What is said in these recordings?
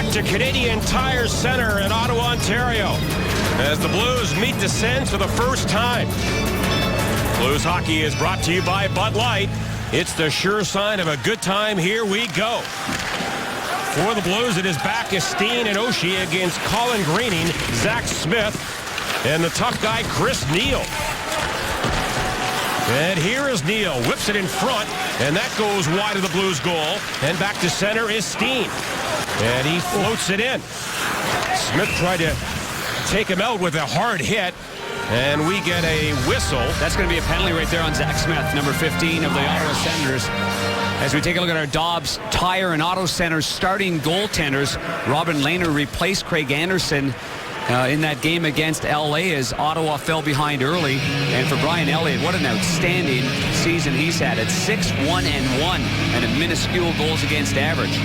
back to Canadian Tire Centre in Ottawa, Ontario, as the Blues meet the Sens for the first time. Blues hockey is brought to you by Bud Light. It's the sure sign of a good time. Here we go. For the Blues, it is Backes, Steen, and Oshie against Colin Greening, Zach Smith, and the tough guy, Chris Neil. And here is Neil, whips it in front, and that goes wide of the Blues goal. And back to center is Steen, and he floats it in. Smith tried to take him out with a hard hit, and we get a whistle. That's going to be a penalty right there on Zach Smith, number 15 of the Ottawa Senators. As we take a look at our Dobbs Tire and Auto Centers starting goaltenders, Robin Lehner replaced Craig Anderson in that game against LA as Ottawa fell behind early. And for Brian Elliott, what an outstanding season he's had at 6-1-1 and a minuscule goals against average.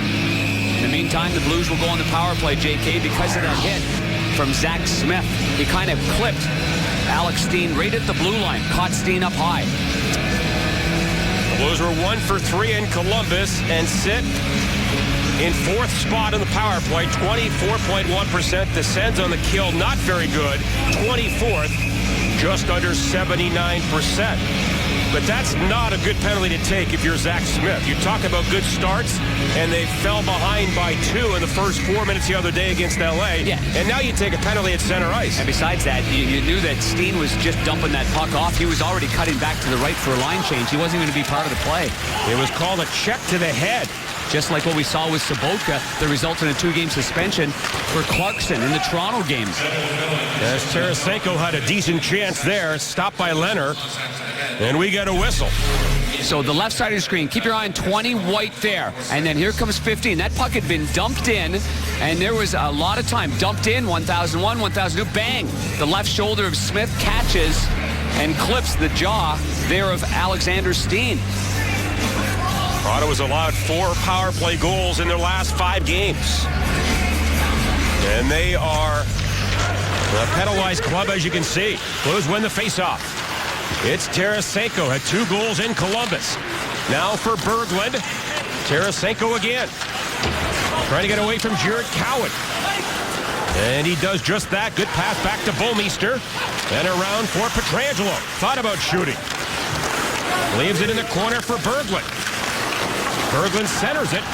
In the meantime, the Blues will go on the power play, JK, because of that hit from Zach Smith. He kind of clipped Alex Steen right at the blue line, caught Steen up high. The Blues were 1 for 3 in Columbus and sit in fourth spot in the power play, 24.1%. The Sens on the kill, not very good, 24th, just under 79%. But that's not a good penalty to take if you're Zach Smith. You talk about good starts, and they fell behind by 2 in the first 4 minutes the other day against LA. Yeah. And now you take a penalty at center ice. And besides that, you knew that Steen was just dumping that puck off. He was already cutting back to the right for a line change. He wasn't going to be part of the play. It was called a check to the head. Just like what we saw with Sobotka, that resulted in a 2-game suspension for Clarkson in the Toronto game. As Tarasenko had a decent chance there, stopped by Lehner, and we get a whistle. So the left side of the screen, keep your eye on 20 white there, and then here comes 15. That puck had been dumped in, and there was a lot of time. Dumped in, 1001, 1002, bang! The left shoulder of Smith catches and clips the jaw there of Alexander Steen. Ottawa's allowed 4 power play goals in their last 5 games. And they are a penalized club, as you can see. Blues win the faceoff. It's Tarasenko, had 2 goals in Columbus. Now for Berglund. Tarasenko again. Trying to get away from Jared Cowan. And he does just that. Good pass back to Bouwmeester. And around for Pietrangelo. Thought about shooting. Leaves it in the corner for Berglund. Berglund centers it.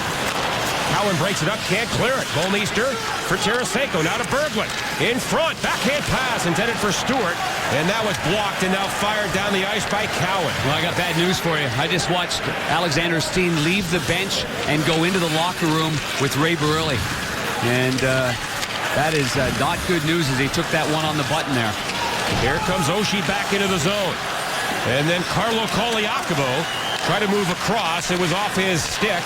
Cowan breaks it up, can't clear it. Bouwmeester for Tarasenko, now to Berglund. In front, backhand pass intended for Stewart. And that was blocked and now fired down the ice by Cowan. Well, I got bad news for you. I just watched Alexander Steen leave the bench and go into the locker room with Ray Bareilles. And that is not good news as he took that one on the button there. Here comes Oshie back into the zone. And then Carlo Colaiacovo tried to move across. It was off his stick.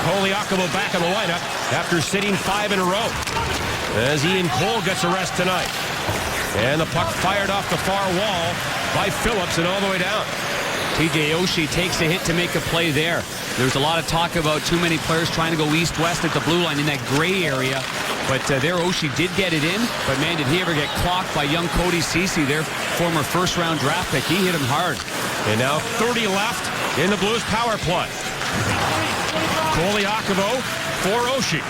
Colaiacovo back in the lineup after sitting 5 in a row. As Ian Cole gets a rest tonight. And the puck fired off the far wall by Phillips and all the way down. TJ Oshie takes a hit to make a play there. There's a lot of talk about too many players trying to go east-west at the blue line in that gray area. But there Oshie did get it in. But man, did he ever get clocked by young Cody Ceci, their former first-round draft pick. He hit him hard. And now 30 left in the Blues power play. Colaiacovo for Oshie.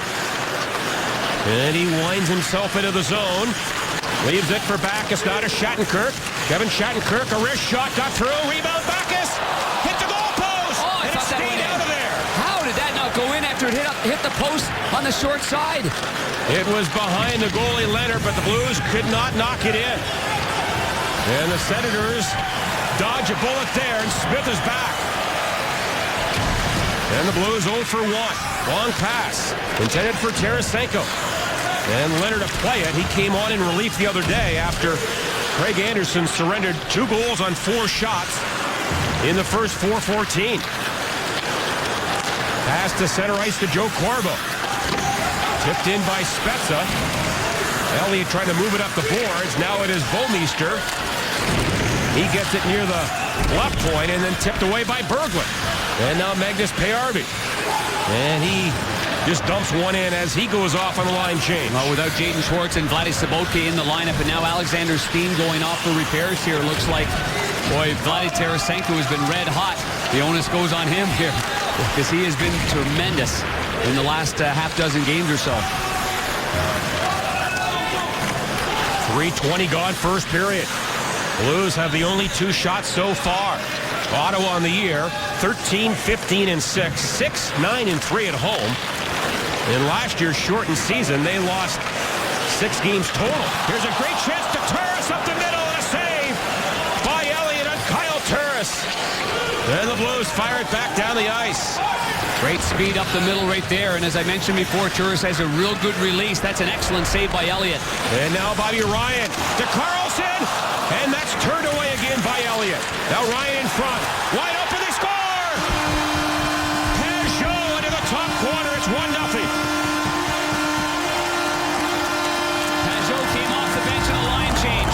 And he winds himself into the zone. Leaves it for Backes, now to Shattenkirk. Kevin Shattenkirk, a wrist shot, got through. Rebound, Backes! Hit the goalpost! Oh, and it stayed out of there. How did that not go in after it hit the post on the short side? It was behind the goalie Leonard, but the Blues could not knock it in. And the Senators dodge a bullet there, and Smith is back. And the Blues 0 for 1. Long pass, intended for Tarasenko. And Leonard to play it. He came on in relief the other day after Craig Anderson surrendered 2 goals on 4 shots in the first 4:14. Pass to center ice to Joe Corbo. Tipped in by Spezza. Elliott trying to move it up the boards. Now it is Bouwmeester. He gets it near the left point and then tipped away by Berglund. And now Magnus Paajarvi. And he just dumps one in as he goes off on the line change. Well, without Jaden Schwartz and Vladdy Sobotka in the lineup, and now Alexander Steen going off for repairs here. Looks like, boy, Vladdy Tarasenko has been red hot. The onus goes on him here because he has been tremendous in the last half dozen games or so. .320 gone first period. Blues have the only 2 shots so far. Ottawa on the year, 13, 15, and 6. 6, 9, and 3 at home. In last year's shortened season, they lost 6 games total. Here's a great chance to Turris up the middle, and a save by Elliott on Kyle Turris. Then the Blues fire it back down the ice. Great speed up the middle right there, and as I mentioned before, Turris has a real good release. That's an excellent save by Elliott. And now Bobby Ryan to Carlson, and that's turned away again by Elliott. Now Ryan in front, wide open, they score! Peugeot into the top corner, it's 1-0. Peugeot came off the bench in a line change.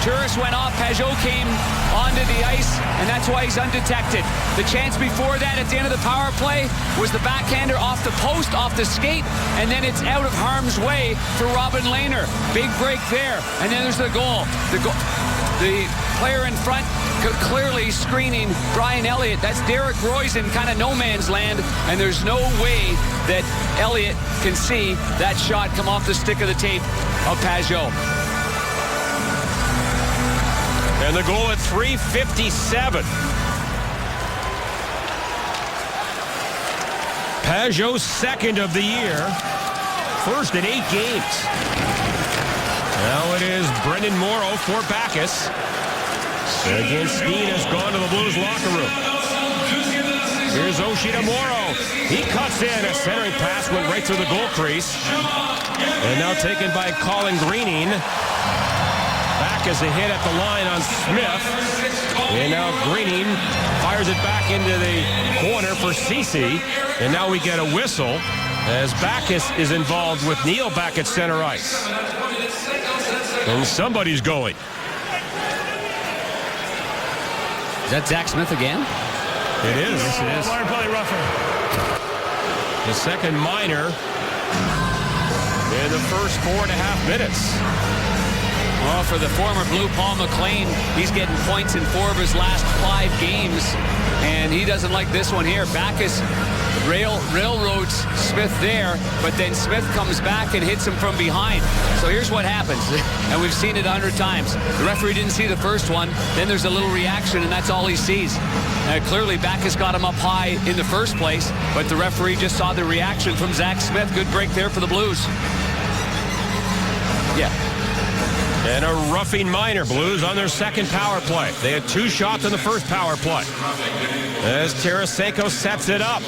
Turris went off, Peugeot came onto the ice, and that's why he's undetected. The chance before that at the end of the power play was the backhander off the post, off the skate, and then it's out of harm's way for Robin Lehner. Big break there, and then there's the goal. The player in front clearly screening Brian Elliott. That's Derek Royce in kind of no man's land, and there's no way that Elliott can see that shot come off the stick of the tape of Peugeot. And the goal at 3:57. Peugeot's second of the year. First in 8 games. Now it is Brendan Morrow for Backes. Again, Steen has gone to the Blues locker room. Here's Oshie to Morrow. He cuts in. A centering pass went right through the goal crease. And now taken by Colin Greening. Back as a hit at the line on Smith. And now Greening fires it back into the corner for Ceci. And now we get a whistle as Backes is involved with Neil back at center ice. And somebody's going. Is that Zach Smith again? It is. Yes, it is. Water play rougher. The second minor in the first 4.5 minutes. Well, for the former Blue, Paul McLean, he's getting points in 4 of his last 5 games, and he doesn't like this one here. Backes railroads Smith there, but then Smith comes back and hits him from behind. So here's what happens, and we've seen it 100 times. The referee didn't see the first one, then there's a little reaction, and that's all he sees. Clearly, Backes got him up high in the first place, but the referee just saw the reaction from Zach Smith. Good break there for the Blues. Yeah. And a roughing minor. Blues on their second power play. They had 2 shots in the first power play. As Tarasenko sets it up.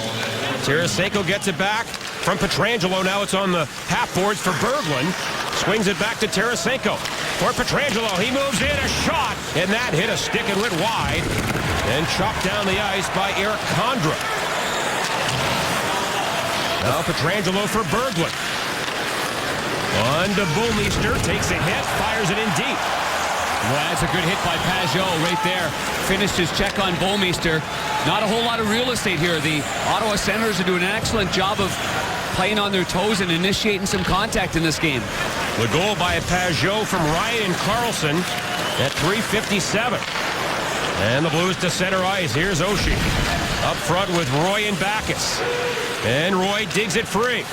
Tarasenko gets it back from Pietrangelo. Now it's on the half boards for Berglund. Swings it back to Tarasenko. For Pietrangelo, he moves in, a shot. And that hit a stick and went wide. And chopped down the ice by Eric Condra. Now Pietrangelo for Berglund. On to Bouwmeester, takes a hit, fires it in deep. Well, that's a good hit by Peugeot right there. Finished his check on Bouwmeester. Not a whole lot of real estate here. The Ottawa Senators are doing an excellent job of playing on their toes and initiating some contact in this game. The goal by Peugeot from Ryan and Carlson at 3:57. And the Blues to center ice. Here's Oshie. Up front with Roy and Backes. And Roy digs it free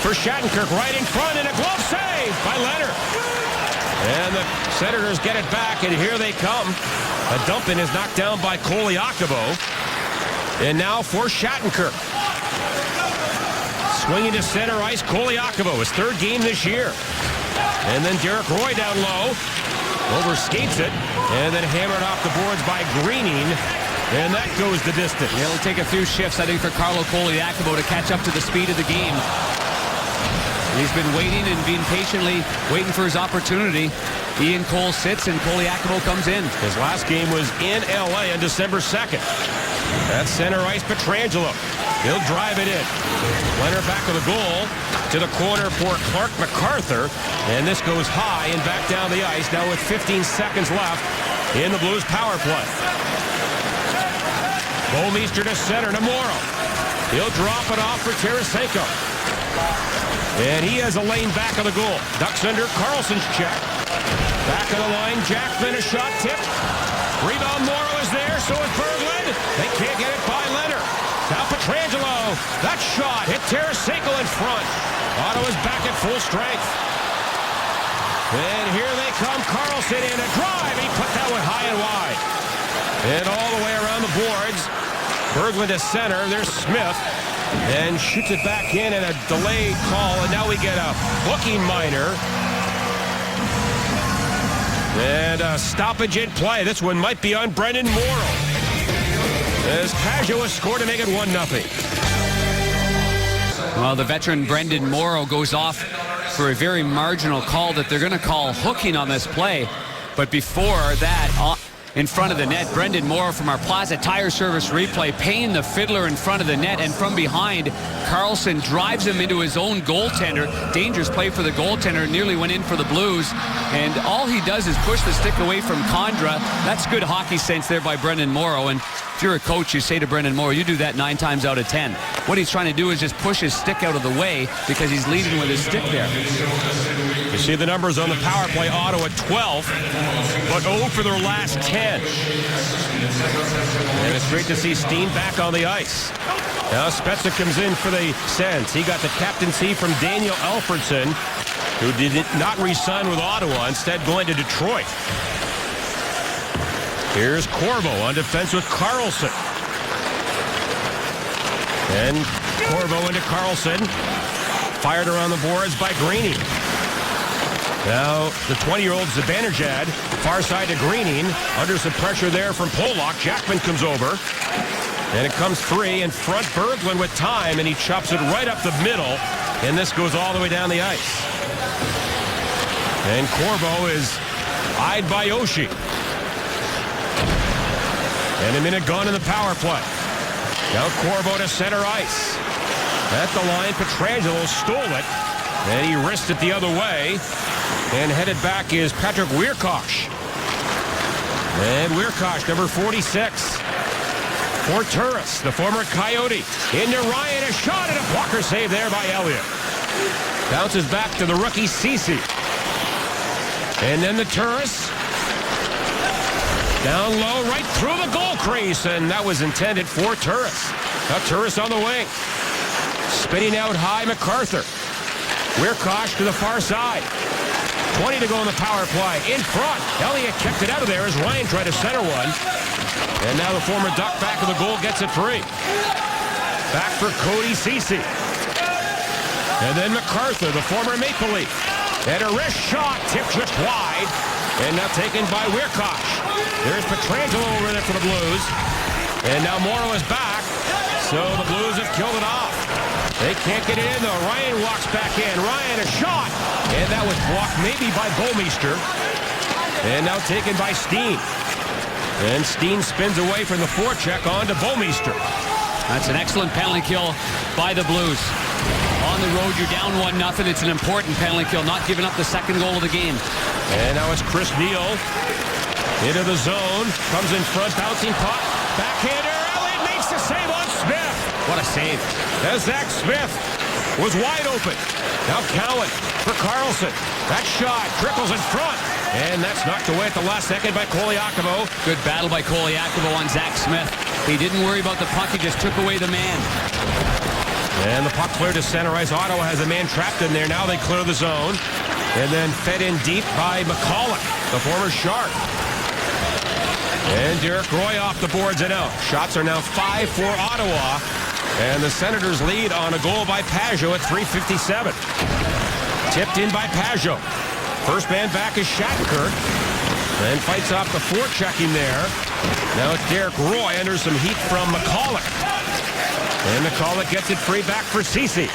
for Shattenkirk right in front, and a glove save by Leonard. And the Senators get it back, and here they come. A dump-in is knocked down by Koliakovo. And now for Shattenkirk. Swinging to center ice, Koliakovo, his 3rd game this year. And then Derek Roy down low. Overskates it, and then hammered off the boards by Greening. And that goes the distance. It'll take a few shifts, I think, for Carlo Koliakovo to catch up to the speed of the game. He's been waiting and being patiently waiting for his opportunity. Ian Cole sits and Koliakovo comes in. His last game was in L.A. on December 2nd. That's center ice Pietrangelo. He'll drive it in. Leonard back with a goal to the corner for Clark MacArthur. And this goes high and back down the ice now with 15 seconds left in the Blues power play. Bouwmeester to center to Morrow. He'll drop it off for Tarasenko. And he has a lane back of the goal. Ducks under Carlson's check. Back of the line, Jackman, a shot tip. Rebound, Morrow is there, so is Berglund. They can't get it by Leonard. Now Pietrangelo, that shot hit Tarasenko in front. Ottawa's back at full strength. And here they come. Carlson in a drive. He put that one high and wide. And all the way around the boards. Berglund to center. There's Smith. And shoots it back in and a delayed call. And now we get a hooking minor. And a stoppage in play. This one might be on Brendan Morrow. As Pageau has scored to make it 1-0. Well, the veteran Brendan Morrow goes off for a very marginal call that they're going to call hooking on this play. But before that, in front of the net, Brendan Morrow from our Plaza Tire Service replay, paying the fiddler in front of the net, and from behind, Carlson drives him into his own goaltender. Dangerous play for the goaltender, nearly went in for the Blues, and all he does is push the stick away from Condra. That's good hockey sense there by Brendan Morrow, and if you're a coach, you say to Brendan Morrow, you do that 9 times out of 10. What he's trying to do is just push his stick out of the way because he's leading with his stick there. You see the numbers on the power play. Ottawa 12, but 0 for their last 10. And it's great to see Steen back on the ice. Now Spezza comes in for the Sens. He got the captaincy from Daniel Alfredson, who did not re-sign with Ottawa, instead going to Detroit. Here's Corvo on defense with Carlson. And Corvo into Carlson. Fired around the boards by Greening. Now, the 20-year-old Zibanejad, far side to Greening, under some pressure there from Pollock. Jackman comes over, and it comes free in front. Berglund with time, and he chops it right up the middle, and this goes all the way down the ice. And Corvo is eyed by Oshie. And a minute gone in the power play. Now Corvo to center ice. At the line, Pietrangelo stole it, and he wristed it the other way. And headed back is Patrick Wierkosh. And Wierkosh, number 46. For Turris, the former Coyote. Into Ryan, a shot and a blocker save there by Elliott. Bounces back to the rookie Ceci. And then the Turris. Down low, right through the goal crease. And that was intended for Turris. Now Turris on the wing. Spinning out high, MacArthur. Wierkosh to the far side. 20 to go in the power play. In front. Elliott kept it out of there as Ryan tried to center one. And now the former Duck back of the goal gets it free. Back for Cody Ceci. And then MacArthur, the former Maple Leaf. And a wrist shot, tipped just wide. And now taken by Wierkosh. There's Pietrangelo over there for the Blues. And now Morrow is back. So the Blues have killed it off. They can't get it in, though. Ryan walks back in. Ryan, a shot. And that was blocked maybe by Bouwmeester. And now taken by Steen. And Steen spins away from the forecheck on to Bouwmeester. That's an excellent penalty kill by the Blues. On the road, you're down 1-0. It's an important penalty kill, not giving up the second goal of the game. And now it's Chris Neal into the zone. Comes in front, bouncing puck. Backhander. Elliott makes the save on Smith. What a save. As Zach Smith was wide open. Now Cowan for Carlson. That shot trickles in front. And that's knocked away at the last second by Koliakovo. Good battle by Koliakovo on Zach Smith. He didn't worry about the puck. He just took away the man. And the puck cleared to center ice. Ottawa has a man trapped in there. Now they clear the zone. And then fed in deep by McCulloch, the former Shark. And Derek Roy off the boards and out. Shots are now 5 for Ottawa. And the Senators lead on a goal by Pageau at 3:57. Tipped in by Pageau. First man back is Shattenkirk. And fights off the forechecking there. Now it's Derek Roy under some heat from McCulloch. And McCulloch gets it free back for Ceci.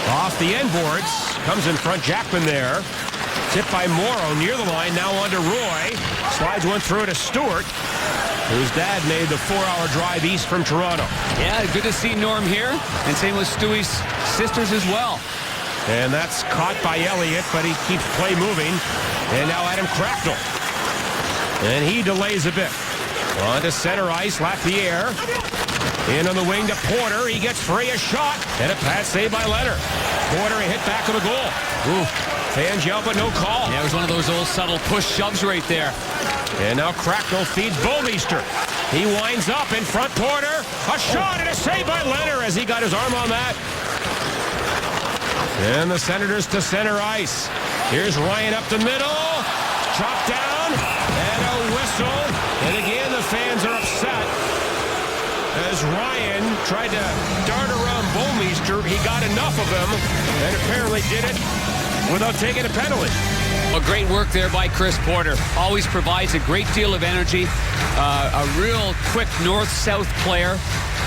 Off the end boards. Comes in front, Jackman there. Tipped by Morrow near the line. Now on to Roy. Slides one through to Stewart, whose dad made the 4-hour drive east from Toronto. Yeah, good to see Norm here. And same with Stewie's sisters as well. And that's caught by Elliott, but he keeps play moving. And now Adam Cracknell. And he delays a bit. On to center ice, Lapierre. In on the wing to Porter. He gets free, a shot. And a pass saved by Leonard. Porter, a hit back of the goal. Ooh. Fans yell, but no call. Yeah, it was one of those old subtle push shoves right there. And now Cracknell feeds Bouwmeester. He winds up in front, Porter. A shot and a save by Leonard as he got his arm on that. And the Senators to center ice. Here's Ryan up the middle. Chopped down. And a whistle. And again, the fans are upset as Ryan tried to dart around Bouwmeester. He got enough of him and apparently did it without taking a penalty. Well, great work there by Chris Porter. Always provides a great deal of energy. A real quick north-south player.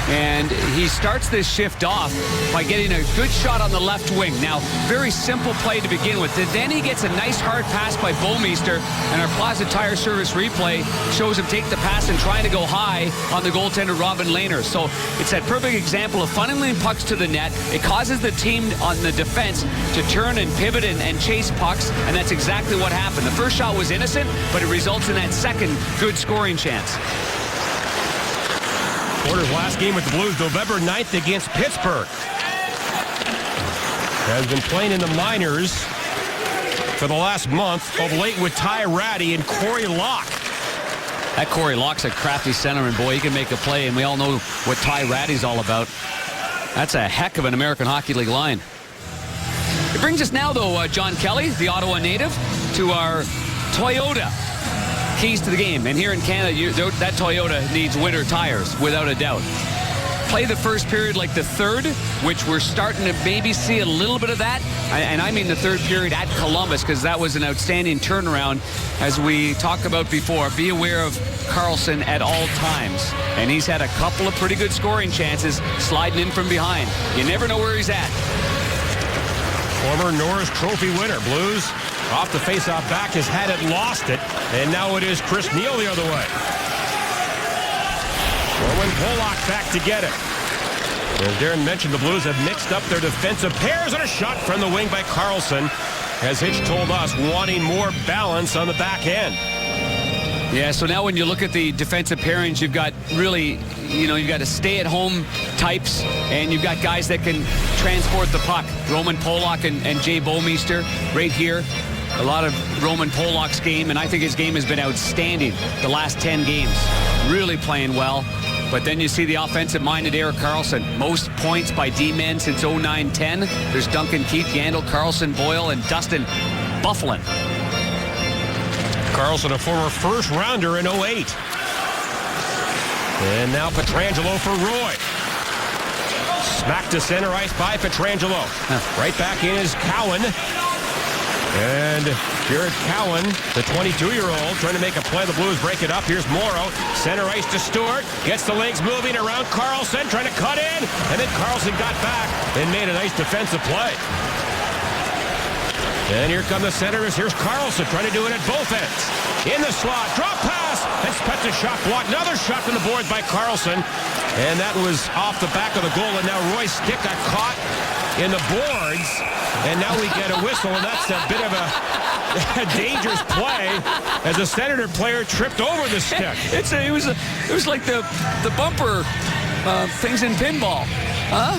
And he starts this shift off by getting a good shot on the left wing. Now, very simple play to begin with. Then he gets a nice hard pass by Bouwmeester, and our Plaza Tire Service replay shows him take the pass and trying to go high on the goaltender Robin Lehner. So it's that perfect example of funneling pucks to the net. It causes the team on the defense to turn and pivot and chase pucks, and that's exactly what happened. The first shot was innocent, but it results in that second good scoring chance. Porter's last game with the Blues, November 9th against Pittsburgh. Has been playing in the minors for the last month, of late with Ty Ratty and Corey Locke. That Corey Locke's a crafty centerman. Boy, he can make a play, and we all know what Ty Ratty's all about. That's a heck of an American Hockey League line. It brings us now, though, John Kelly, the Ottawa native, to our Toyota keys to the game. And here in Canada, that Toyota needs winter tires, without a doubt. Play the first period like the third, which we're starting to maybe see a little bit of that. And I mean the third period at Columbus, because that was an outstanding turnaround. As we talked about before, be aware of Carlson at all times. And he's had a couple of pretty good scoring chances sliding in from behind. You never know where he's at. Former Norris Trophy winner. Blues off the face-off back has had it, lost it, and now it is Chris Neal the other way. Roman Polak back to get it. As Darren mentioned, the Blues have mixed up their defensive pairs, and a shot from the wing by Carlson, as Hitch told us, wanting more balance on the back end. Yeah, so now when you look at the defensive pairings, you've got really, you've got a stay-at-home types, and you've got guys that can transport the puck. Roman Polak and Jay Bouwmeester right here. A lot of Roman Polak's game, and I think his game has been outstanding the last 10 games. Really playing well. But then you see the offensive-minded Erik Karlsson. Most points by D-men since 09-10. There's Duncan Keith, Yandel, Carlson, Boyle, and Dustin Byfuglien. Karlsson, a former first-rounder in 08. And now Pietrangelo for Roy. Smacked to center ice by Pietrangelo. Right back in is Cowan. And Jared Cowan, the 22-year-old, trying to make a play. The Blues break it up. Here's Morrow. Center ice to Stewart. Gets the legs moving around Karlsson, trying to cut in. And then Karlsson got back and made a nice defensive play. And here come the Senators. Here's Karlsson trying to do it at both ends. In the slot. Drop pass. And Spezza shot blocked. Another shot from the boards by Karlsson. And that was off the back of the goal. And now Roy's stick got caught in the boards. And now we get a whistle, and that's a bit of a dangerous play as a Senator player tripped over the stick. It was like the bumper things in pinball, huh?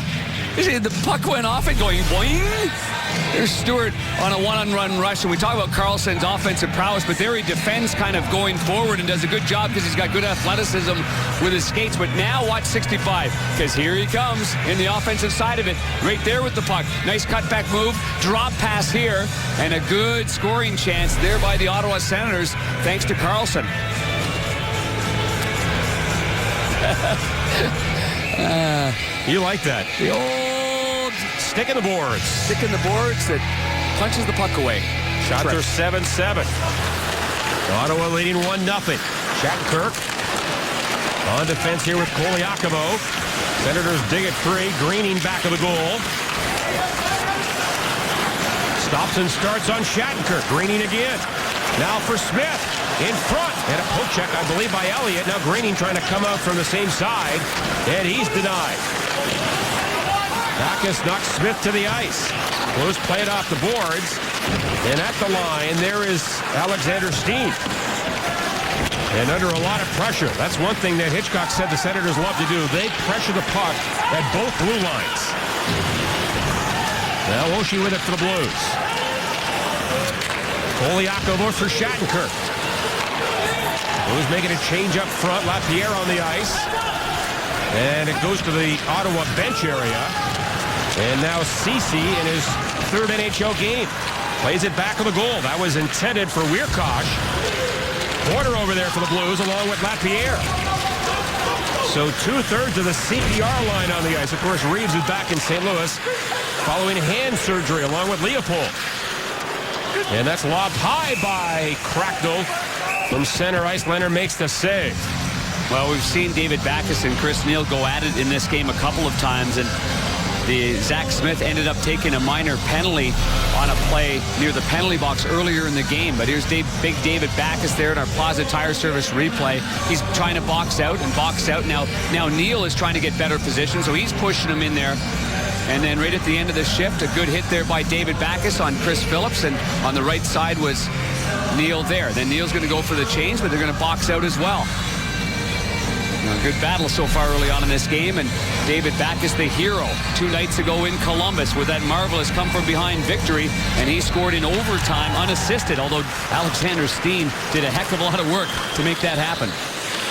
You see, the puck went off and going boing. There's Stewart on a one-on-one rush, and we talk about Karlsson's offensive prowess, but there he defends kind of going forward and does a good job because he's got good athleticism with his skates. But now watch 65, because here he comes in the offensive side of it, right there with the puck. Nice cutback move, drop pass here, and a good scoring chance there by the Ottawa Senators, thanks to Karlsson. You like that? The old stick in the boards. Stick in the boards that punches the puck away. Shots are 7-7. Ottawa leading 1-0. Shattenkirk on defense here with Koliakovo. Senators dig it free. Greening back of the goal. Stops and starts on Shattenkirk. Greening again. Now for Smith. In front, and a poke check, I believe, by Elliott. Now Greening trying to come out from the same side, and he's denied. Backus knocks Smith to the ice. Blues play it off the boards, and at the line, there is Alexander Steen. And under a lot of pressure. That's one thing that Hitchcock said the Senators love to do. They pressure the puck at both blue lines. Now Oshie with it for the Blues. Koliakovo for Shattenkirk. Blues making a change up front. Lapierre on the ice. And it goes to the Ottawa bench area. And now Ceci in his third NHL game. Plays it back of the goal. That was intended for Wierkosh. Border over there for the Blues along with Lapierre. So 2/3 of the CPR line on the ice. Of course, Reeves is back in St. Louis following hand surgery along with Leopold. And that's lobbed high by Cracknell. From center ice, Leonard makes the save. Well, we've seen David Backes and Chris Neil go at it in this game a couple of times, and Zach Smith ended up taking a minor penalty on a play near the penalty box earlier in the game. But here's big David Backes there in our Plaza Tire Service replay. He's trying to box out and box out. Now Neil is trying to get better position, so he's pushing him in there. And then right at the end of the shift, a good hit there by David Backes on Chris Phillips, and on the right side was Neil there. Then Neil's going to go for the change, but they're going to box out as well. Good battle so far early on in this game, and David Backes the hero 2 nights ago in Columbus with that marvelous come-from-behind victory, and he scored in overtime unassisted, although Alexander Steen did a heck of a lot of work to make that happen.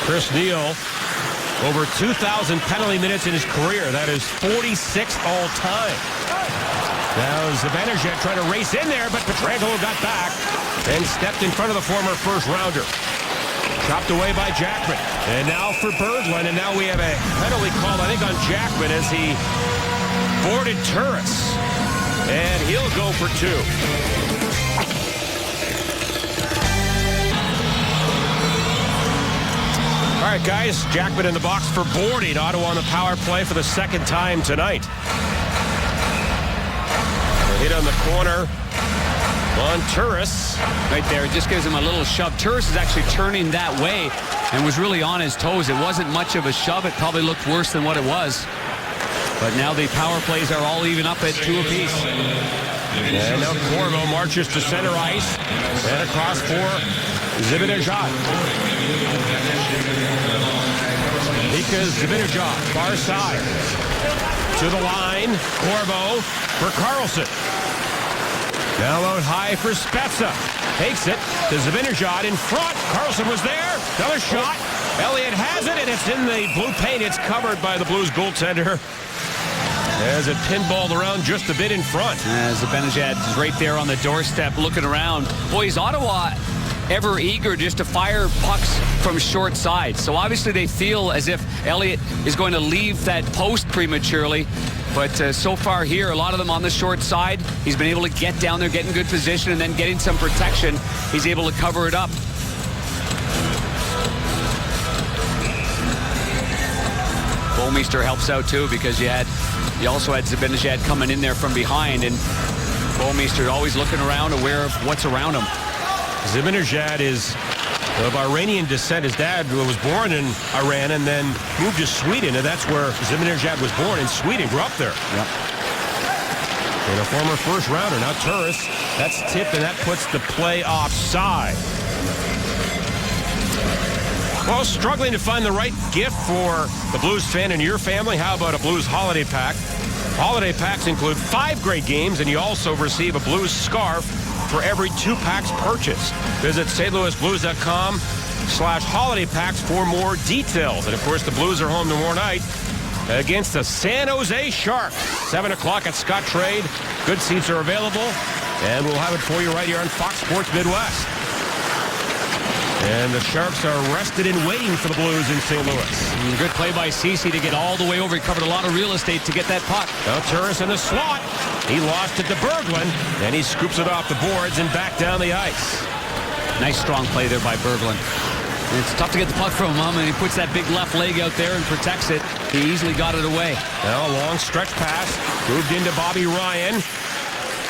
Chris Neil, over 2,000 penalty minutes in his career. That is 46 all-time. Now Zibanejad trying to race in there, but Pietrangelo got back and stepped in front of the former first-rounder. Chopped away by Jackman. And now for Berglund. And now we have a penalty called, I think, on Jackman as he boarded Turris. And he'll go for 2. All right, guys. Jackman in the box for boarding. Ottawa on the power play for the second time tonight. A hit on the corner on Turris. Right there, it just gives him a little shove. Turris is actually turning that way and was really on his toes. It wasn't much of a shove. It probably looked worse than what it was. But now the power plays are all even up at 2 apiece. And now Corvo marches to center ice and across for Zibanejad. Mika Zibanejad, far side. To the line, Corvo for Carlson. Now out high for Spezza. Takes it to Zibanejad in front. Carlson was there. Another shot. Elliott has it, and it's in the blue paint. It's covered by the Blues goaltender as it pinballed around just a bit in front. Zibanejad is right there on the doorstep looking around. Boy, is Ottawa ever eager just to fire pucks from short side. So obviously they feel as if Elliott is going to leave that post prematurely. But so far here, a lot of them on the short side. He's been able to get down there, get in good position, and then getting some protection. He's able to cover it up. Bouwmeester helps out too, because you also had Zibanejad coming in there from behind, and Bouwmeester always looking around, aware of what's around him. Zibanejad is of Iranian descent. His dad was born in Iran and then moved to Sweden, and that's where Zibanejad was born, in Sweden. Grew up there. Yep. And a former first-rounder. Now Turris, that's tipped, and that puts the play offside. Well, struggling to find the right gift for the Blues fan in your family? How about a Blues holiday pack? Holiday packs include 5 great games, and you also receive a Blues scarf for every 2 packs purchased. Visit stlouisblues.com/holiday packs for more details. And of course, the Blues are home tomorrow night against the San Jose Sharks. 7 o'clock at Scottrade. Good seats are available, and we'll have it for you right here on Fox Sports Midwest. And the Sharks are rested and waiting for the Blues in St. Louis. Good play by Ceci to get all the way over. He covered a lot of real estate to get that puck. Now Turris in the slot. He lost it to Berglund, and he scoops it off the boards and back down the ice. Nice strong play there by Berglund. And it's tough to get the puck from him, and he puts that big left leg out there and protects it. He easily got it away. Now a long stretch pass, moved into Bobby Ryan,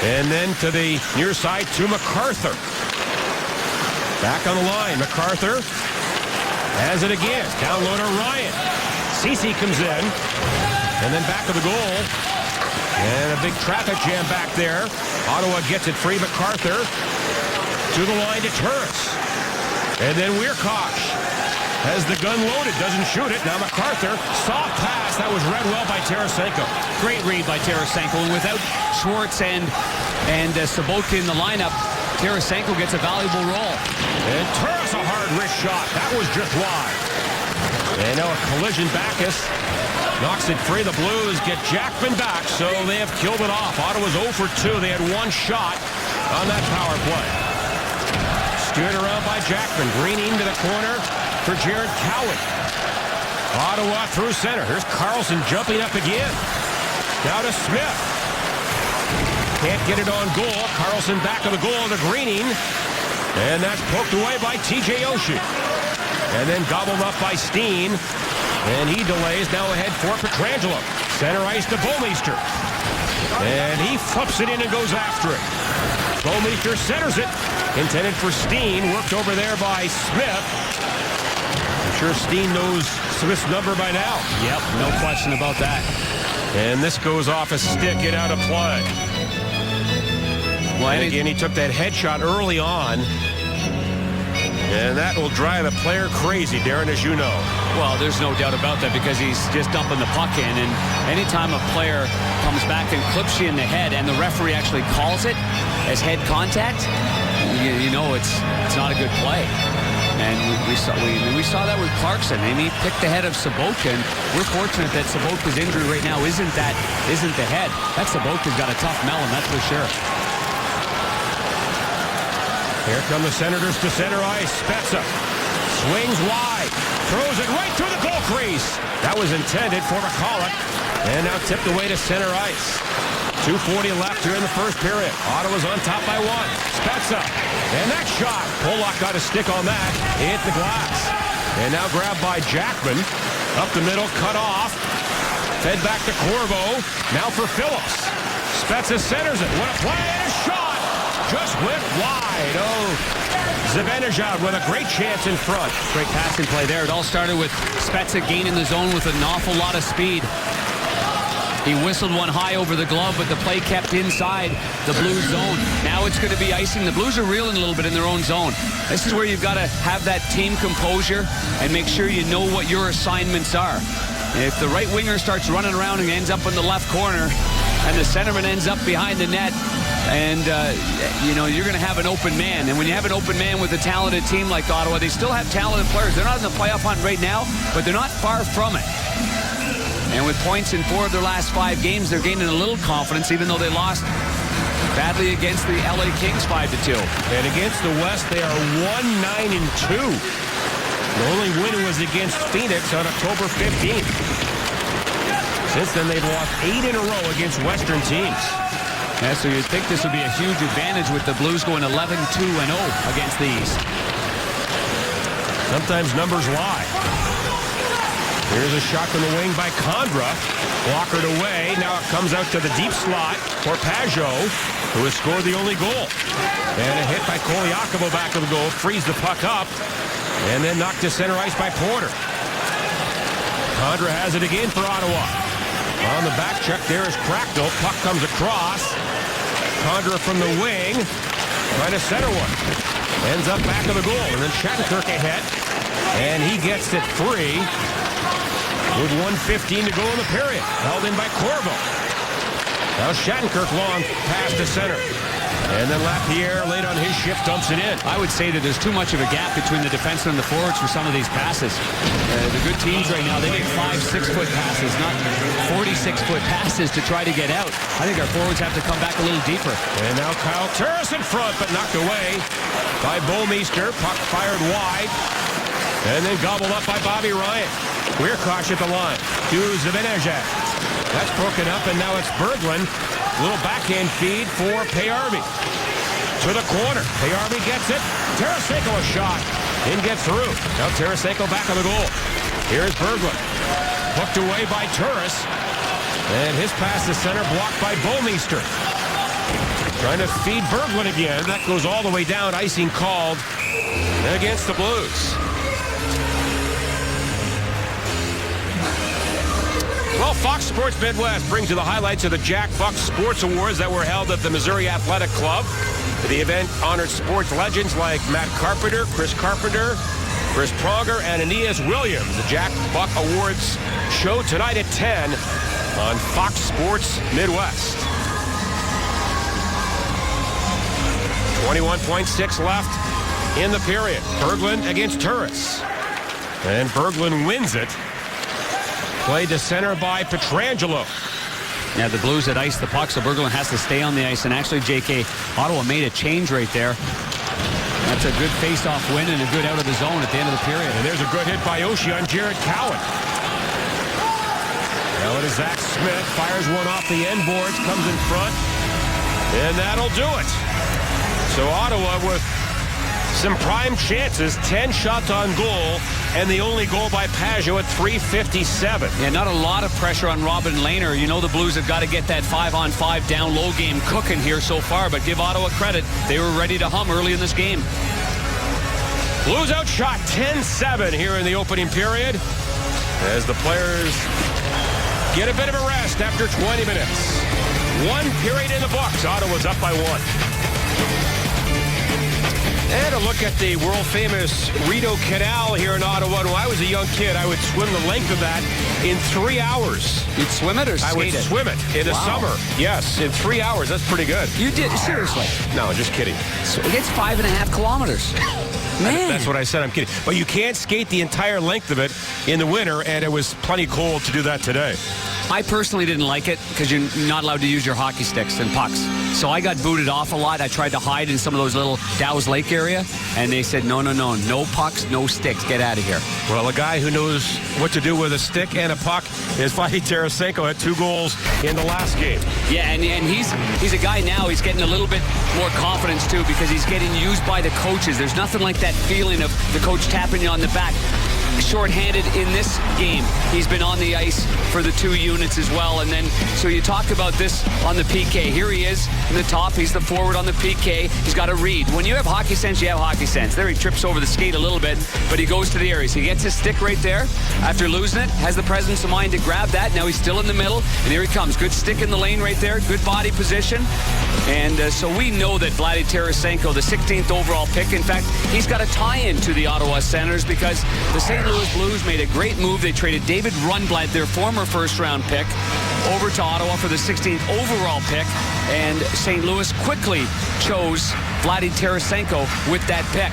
and then to the near side to MacArthur. Back on the line, MacArthur has it again. Down low to Ryan. Ceci comes in, and then back to the goal. And a big traffic jam back there. Ottawa gets it free. MacArthur to the line to Turris. And then Wierkosh has the gun loaded, doesn't shoot it. Now MacArthur, soft pass. That was read well by Tarasenko. Great read by Tarasenko. And without Schwartz and Sobotka in the lineup, Tarasenko gets a valuable role. And Turris, a hard wrist shot. That was just wide. And now a collision. Backes Knocks it free. The Blues get Jackman back, so they have killed it off. Ottawa's 0 for 2. They had one shot on that power play. Steered around by Jackman. Green into the corner for Jared Cowan. Ottawa through center. Here's Carlson jumping up again. Now to Smith. Can't get it on goal. Carlson back of the goal to Greening. And that's poked away by TJ Oshie. And then gobbled up by Steen. And he delays. Now ahead for Pietrangelo. Center ice to Bouwmeester. And he flips it in and goes after it. Bouwmeester centers it. Intended for Steen. Worked over there by Smith. I'm sure Steen knows Smith's number by now. Yep, no question about that. And this goes off a stick and out of play. Well, and again, he took that headshot early on. And that will drive a player crazy, Darren, as you know. Well, there's no doubt about that because he's just dumping the puck in. And anytime a player comes back and clips you in the head and the referee actually calls it as head contact, you know it's not a good play. And we saw that with Clarkson. And he picked the head of Sobotka. And we're fortunate that Sobotka's injury right now isn't the head. That Sobotka's got a tough melon, that's for sure. Here come the Senators to center ice. Spezza swings wide. Throws it right through the goal crease. That was intended for McCulloch. And now tipped away to center ice. 2:40 left here in the first period. Ottawa's on top by 1. Spezza. And that shot. Pollock got a stick on that. Hit the glass. And now grabbed by Jackman. Up the middle, cut off. Fed back to Corvo. Now for Phillips. Spezza centers it. What a play and a shot. Just went wide. Oh, Zibanejad with a great chance in front. Great passing play there. It all started with Spezza gaining the zone with an awful lot of speed. He whistled one high over the glove, but the play kept inside the Blues zone. Now it's going to be icing. The Blues are reeling a little bit in their own zone. This is where you've got to have that team composure and make sure you know what your assignments are. If the right winger starts running around and ends up in the left corner and the centerman ends up behind the net, and, you're going to have an open man. And when you have an open man with a talented team like Ottawa, they still have talented players. They're not in the playoff hunt right now, but they're not far from it. And with points in 4 of their last 5 games, they're gaining a little confidence, even though they lost badly against the LA Kings 5-2. And against the West, they are 1-9-2. The only win was against Phoenix on October 15th. Since then, they've lost 8 in a row against Western teams. Yeah, so you'd think this would be a huge advantage with the Blues going 11-2-0 against these. Sometimes numbers lie. Here's a shot from the wing by Condra. Blockered away. Now it comes out to the deep slot for Pajot, who has scored the only goal. And a hit by Koliakovo back of the goal. Frees the puck up. And then knocked to center ice by Porter. Condra has it again for Ottawa. On the back check, there is Cracknell. Puck comes across. Condra from the wing. Trying to center one. Ends up back of the goal. And then Shattenkirk ahead. And he gets it free. With 1:15 to go in the period. Held in by Corvo. Now Shattenkirk long pass to center. And then Lapierre late on his shift dumps it in. I would say that there's too much of a gap between the defensemen and the forwards for some of these passes. The good teams right now, they make 5 6-foot passes, not 46-foot passes to try to get out. I think our forwards have to come back a little deeper. And now Kyle Turris in front, but knocked away by Bouwmeester. Puck fired wide. And then gobbled up by Bobby Ryan. Weirkosh at the line to Zibanejad. That's broken up, and now it's Berglund. Little backhand feed for Payarvi. To the corner. Payarvi gets it. Tarasenko a shot. Didn't get through. Now Tarasenko back on the goal. Here's Berglund. Hooked away by Turris. And his pass to center blocked by Bouwmeester. Trying to feed Berglund again. That goes all the way down. Icing called against the Blues. Well, Fox Sports Midwest brings you the highlights of the Jack Buck Sports Awards that were held at the Missouri Athletic Club. The event honored sports legends like Matt Carpenter, Chris Pronger, and Aeneas Williams. The Jack Buck Awards show tonight at 10 on Fox Sports Midwest. 21.6 left in the period. Berglund against Turris. And Berglund wins it. Played to center by Pietrangelo. Yeah, the Blues had iced the puck, so Berglund has to stay on the ice. And actually, JK, Ottawa made a change right there. That's a good face-off win and a good out of the zone at the end of the period. And there's a good hit by Oshie on Jared Cowan. Now it is Zach Smith. Fires one off the end boards, comes in front. And that'll do it. So Ottawa with some prime chances, 10 shots on goal, and the only goal by Pageau at 3:57. Yeah, not a lot of pressure on Robin Lehner. You know the Blues have got to get that 5-on-5 down-low game cooking here so far, but give Ottawa credit. They were ready to hum early in this game. Blues outshot 10-7 here in the opening period as the players get a bit of a rest after 20 minutes. One period in the books. Ottawa's up by 1. And a look at the world-famous Rideau Canal here in Ottawa. When I was a young kid, I would swim the length of that in 3 hours. You'd swim it or skate it? I would swim it in the summer. Yes, in 3 hours. That's pretty good. You did? Seriously? No, just kidding. So it's 5.5 kilometers. Man. That's what I said. I'm kidding. But you can't skate the entire length of it in the winter, and it was plenty cold to do that today. I personally didn't like it because you're not allowed to use your hockey sticks and pucks. So I got booted off a lot. I tried to hide in some of those little Dow's Lake area, and they said, no pucks, no sticks. Get out of here. Well, a guy who knows what to do with a stick and a puck is Vladdy Tarasenko. Had 2 goals in the last game. Yeah, and he's a guy now, he's getting a little bit more confidence, too, because he's getting used by the coaches. There's nothing like that feeling of the coach tapping you on the back. Short-handed in this game. He's been on the ice for the 2 units as well. And then, so you talk about this on the PK. Here he is in the top. He's the forward on the PK. He's got a read. When you have hockey sense, you have hockey sense. There he trips over the skate a little bit, but he goes to the areas. He gets his stick right there after losing it, has the presence of mind to grab that. Now he's still in the middle, and here he comes. Good stick in the lane right there. Good body position. And so we know that Vladdy Tarasenko, the 16th overall pick, in fact, he's got a tie-in to the Ottawa Senators because the St. Louis Blues made a great move. They traded David Rundblad, their former first-round pick, over to Ottawa for the 16th overall pick, and St. Louis quickly chose Vladdy Tarasenko with that pick.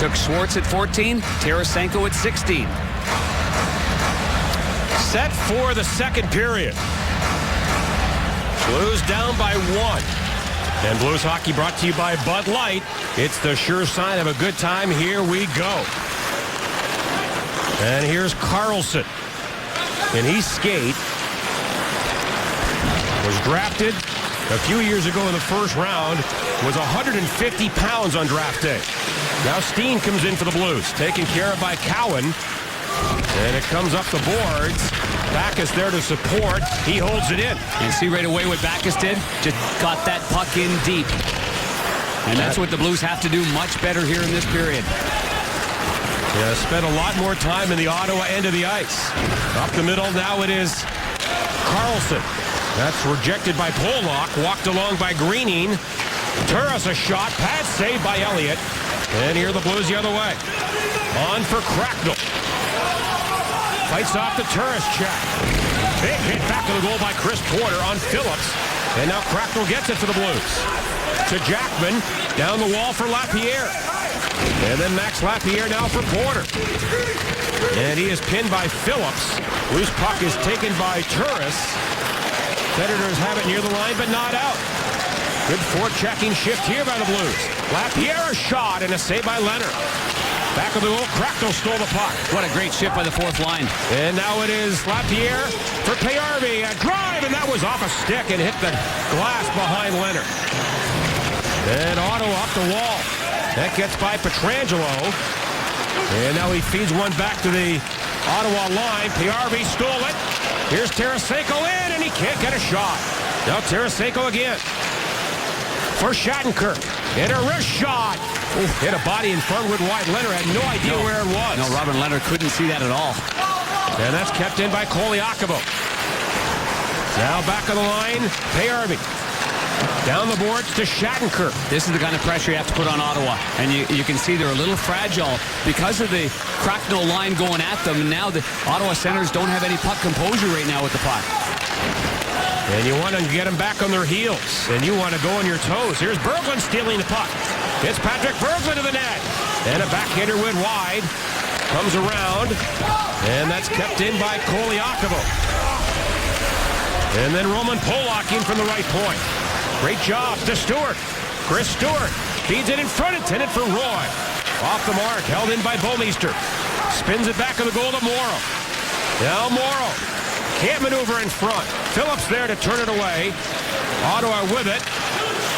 Took Schwartz at 14, Tarasenko at 16. Set for the second period. Blues down by 1. And Blues hockey brought to you by Bud Light. It's the sure sign of a good time. Here we go. And here's Carlson. And he skate. Was drafted a few years ago in the first round. Was 150 pounds on draft day. Now Steen comes in for the Blues. Taken care of by Cowan. And it comes up the boards. Backes there to support. He holds it in. And see right away what Backes did? Just got that puck in deep. And that's what the Blues have to do much better here in this period. Yeah, spent a lot more time in the Ottawa end of the ice. Up the middle, now it is Carlson. That's rejected by Pollock. Walked along by Greening. Turris a shot. Pad saved by Elliott. And here the Blues the other way. On for Cracknell. Fights off the Turris check. Big hit back to the goal by Chris Porter on Phillips. And now Cracknell gets it for the Blues. To Jackman. Down the wall for Lapierre. And then Max Lapierre now for Porter. And he is pinned by Phillips. Loose puck is taken by Turris. Senators have it near the line, but not out. Good forechecking shift here by the Blues. Lapierre a shot and a save by Leonard. Back of the goal, Cracknell stole the puck. What a great shift by the fourth line. And now it is Lapierre for Payarvi. A drive, and that was off a stick and hit the glass behind Leonard. And Ottawa up the wall. That gets by Pietrangelo. And now he feeds one back to the Ottawa line. Payarvi stole it. Here's Tarasenko in, and he can't get a shot. Now Tarasenko again. For Shattenkirk. And a wrist shot. Ooh, hit a body in front with wide. Leonard had no idea where it was. No, Robin Leonard couldn't see that at all. And that's kept in by Koliakovo. Now back of the line, Payarvi. Down the boards to Shattenkirk. This is the kind of pressure you have to put on Ottawa. And you can see they're a little fragile because of the Cracknell line going at them. And now the Ottawa Senators don't have any puck composure right now with the puck. And you want to get them back on their heels. And you want to go on your toes. Here's Berglund stealing the puck. It's Patrick Berglund to the net. And a backhander went wide. Comes around. And that's kept in by Koliakovo. And then Roman Polak in from the right point. Great job to Stewart. Chris Stewart feeds it in front, intended for Roy. Off the mark, held in by Bouwmeester. Spins it back of the goal to Morrow. Now Morrow can't maneuver in front. Phillips there to turn it away. Ottawa with it,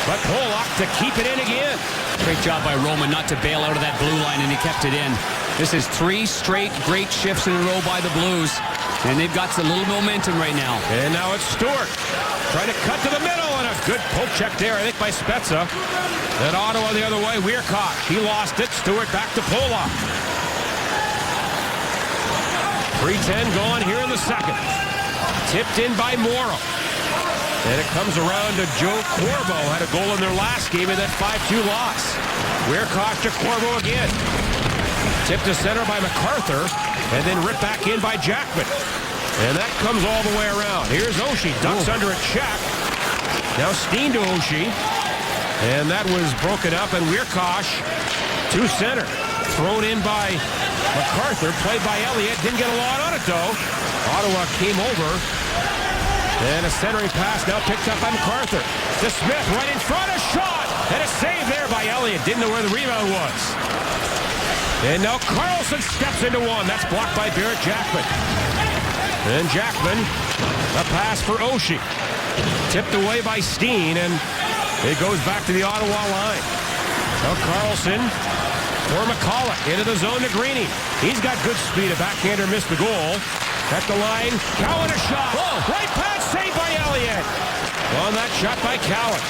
but Polak to keep it in again. Great job by Roman not to bail out of that blue line, and he kept it in. This is 3 straight great shifts in a row by the Blues, and they've got a little momentum right now. And now it's Stewart trying to cut to the middle, and a good poke check there, I think, by Spezza. Then Ottawa the other way, Weirkoch. He lost it. Stewart back to Polak. 3:10 going here in the second. Tipped in by Morrow. And it comes around to Joe Corbo. Had a goal in their last game in that 5-2 loss. Weirkoch to Corbo again. Tipped to center by MacArthur. And then ripped back in by Jackman. And that comes all the way around. Here's Oshie. Ducks under a check. Now Steen to Oshie. And that was broken up. And Weirkoch to center. Thrown in by MacArthur. Played by Elliott. Didn't get a lot on it, though. Ottawa came over. And a centering pass now picked up by MacArthur. To Smith, right in front, a shot! And a save there by Elliott. Didn't know where the rebound was. And now Carlson steps into one. That's blocked by Barrett Jackman. And Jackman, a pass for Oshie. Tipped away by Steen, and it goes back to the Ottawa line. Now Carlson for McCulloch into the zone to Greeny. He's got good speed. A backhander missed the goal. At the line, Cowan a shot. Whoa. Right pass, saved by Elliott. On that shot by Cowan.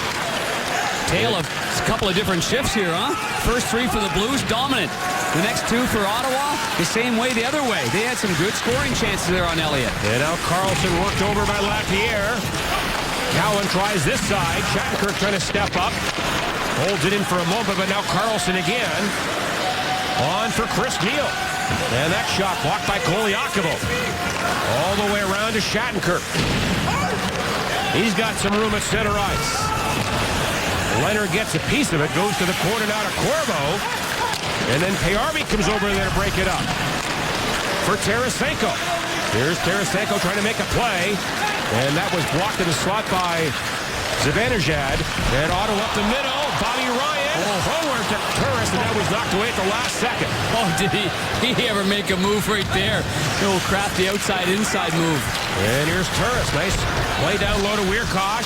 Tale of a couple of different shifts here, huh? First 3 for the Blues, dominant. The next 2 for Ottawa, the same way the other way. They had some good scoring chances there on Elliott. And now Carlson worked over by Lapierre. Cowan tries this side. Shattenkirk trying to step up. Holds it in for a moment, but now Carlson again. On for Chris Neal. And that shot blocked by Koliakovo. All the way around to Shattenkirk. He's got some room at center ice. Leonard gets a piece of it, goes to the corner now to Corbo. And then Payarvi comes over there to break it up. For Tarasenko. Here's Tarasenko trying to make a play. And that was blocked in the slot by Zibanejad. And Ottawa up the middle. Bobby Ryan. Forward to Turris, and that was knocked away at the last second. Oh, did he ever make a move right there? Little crafty outside-inside move. And here's Turris. Nice play down low to Weirkoch.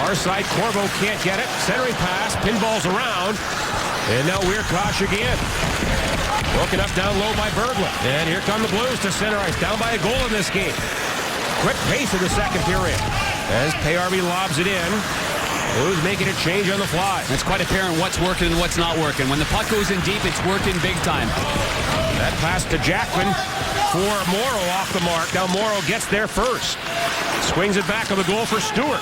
Far side, Corbo can't get it. Centering pass, pinballs around. And now Weirkoch again. Broken up down low by Berglund. And here come the Blues to center ice. Down by a goal in this game. Quick pace in the second period. As Payarvi lobs it in. Blues making a change on the fly. It's quite apparent what's working and what's not working. When the puck goes in deep, it's working big time. That pass to Jackman for Morrow off the mark. Now Morrow gets there first. Swings it back on the goal for Stewart.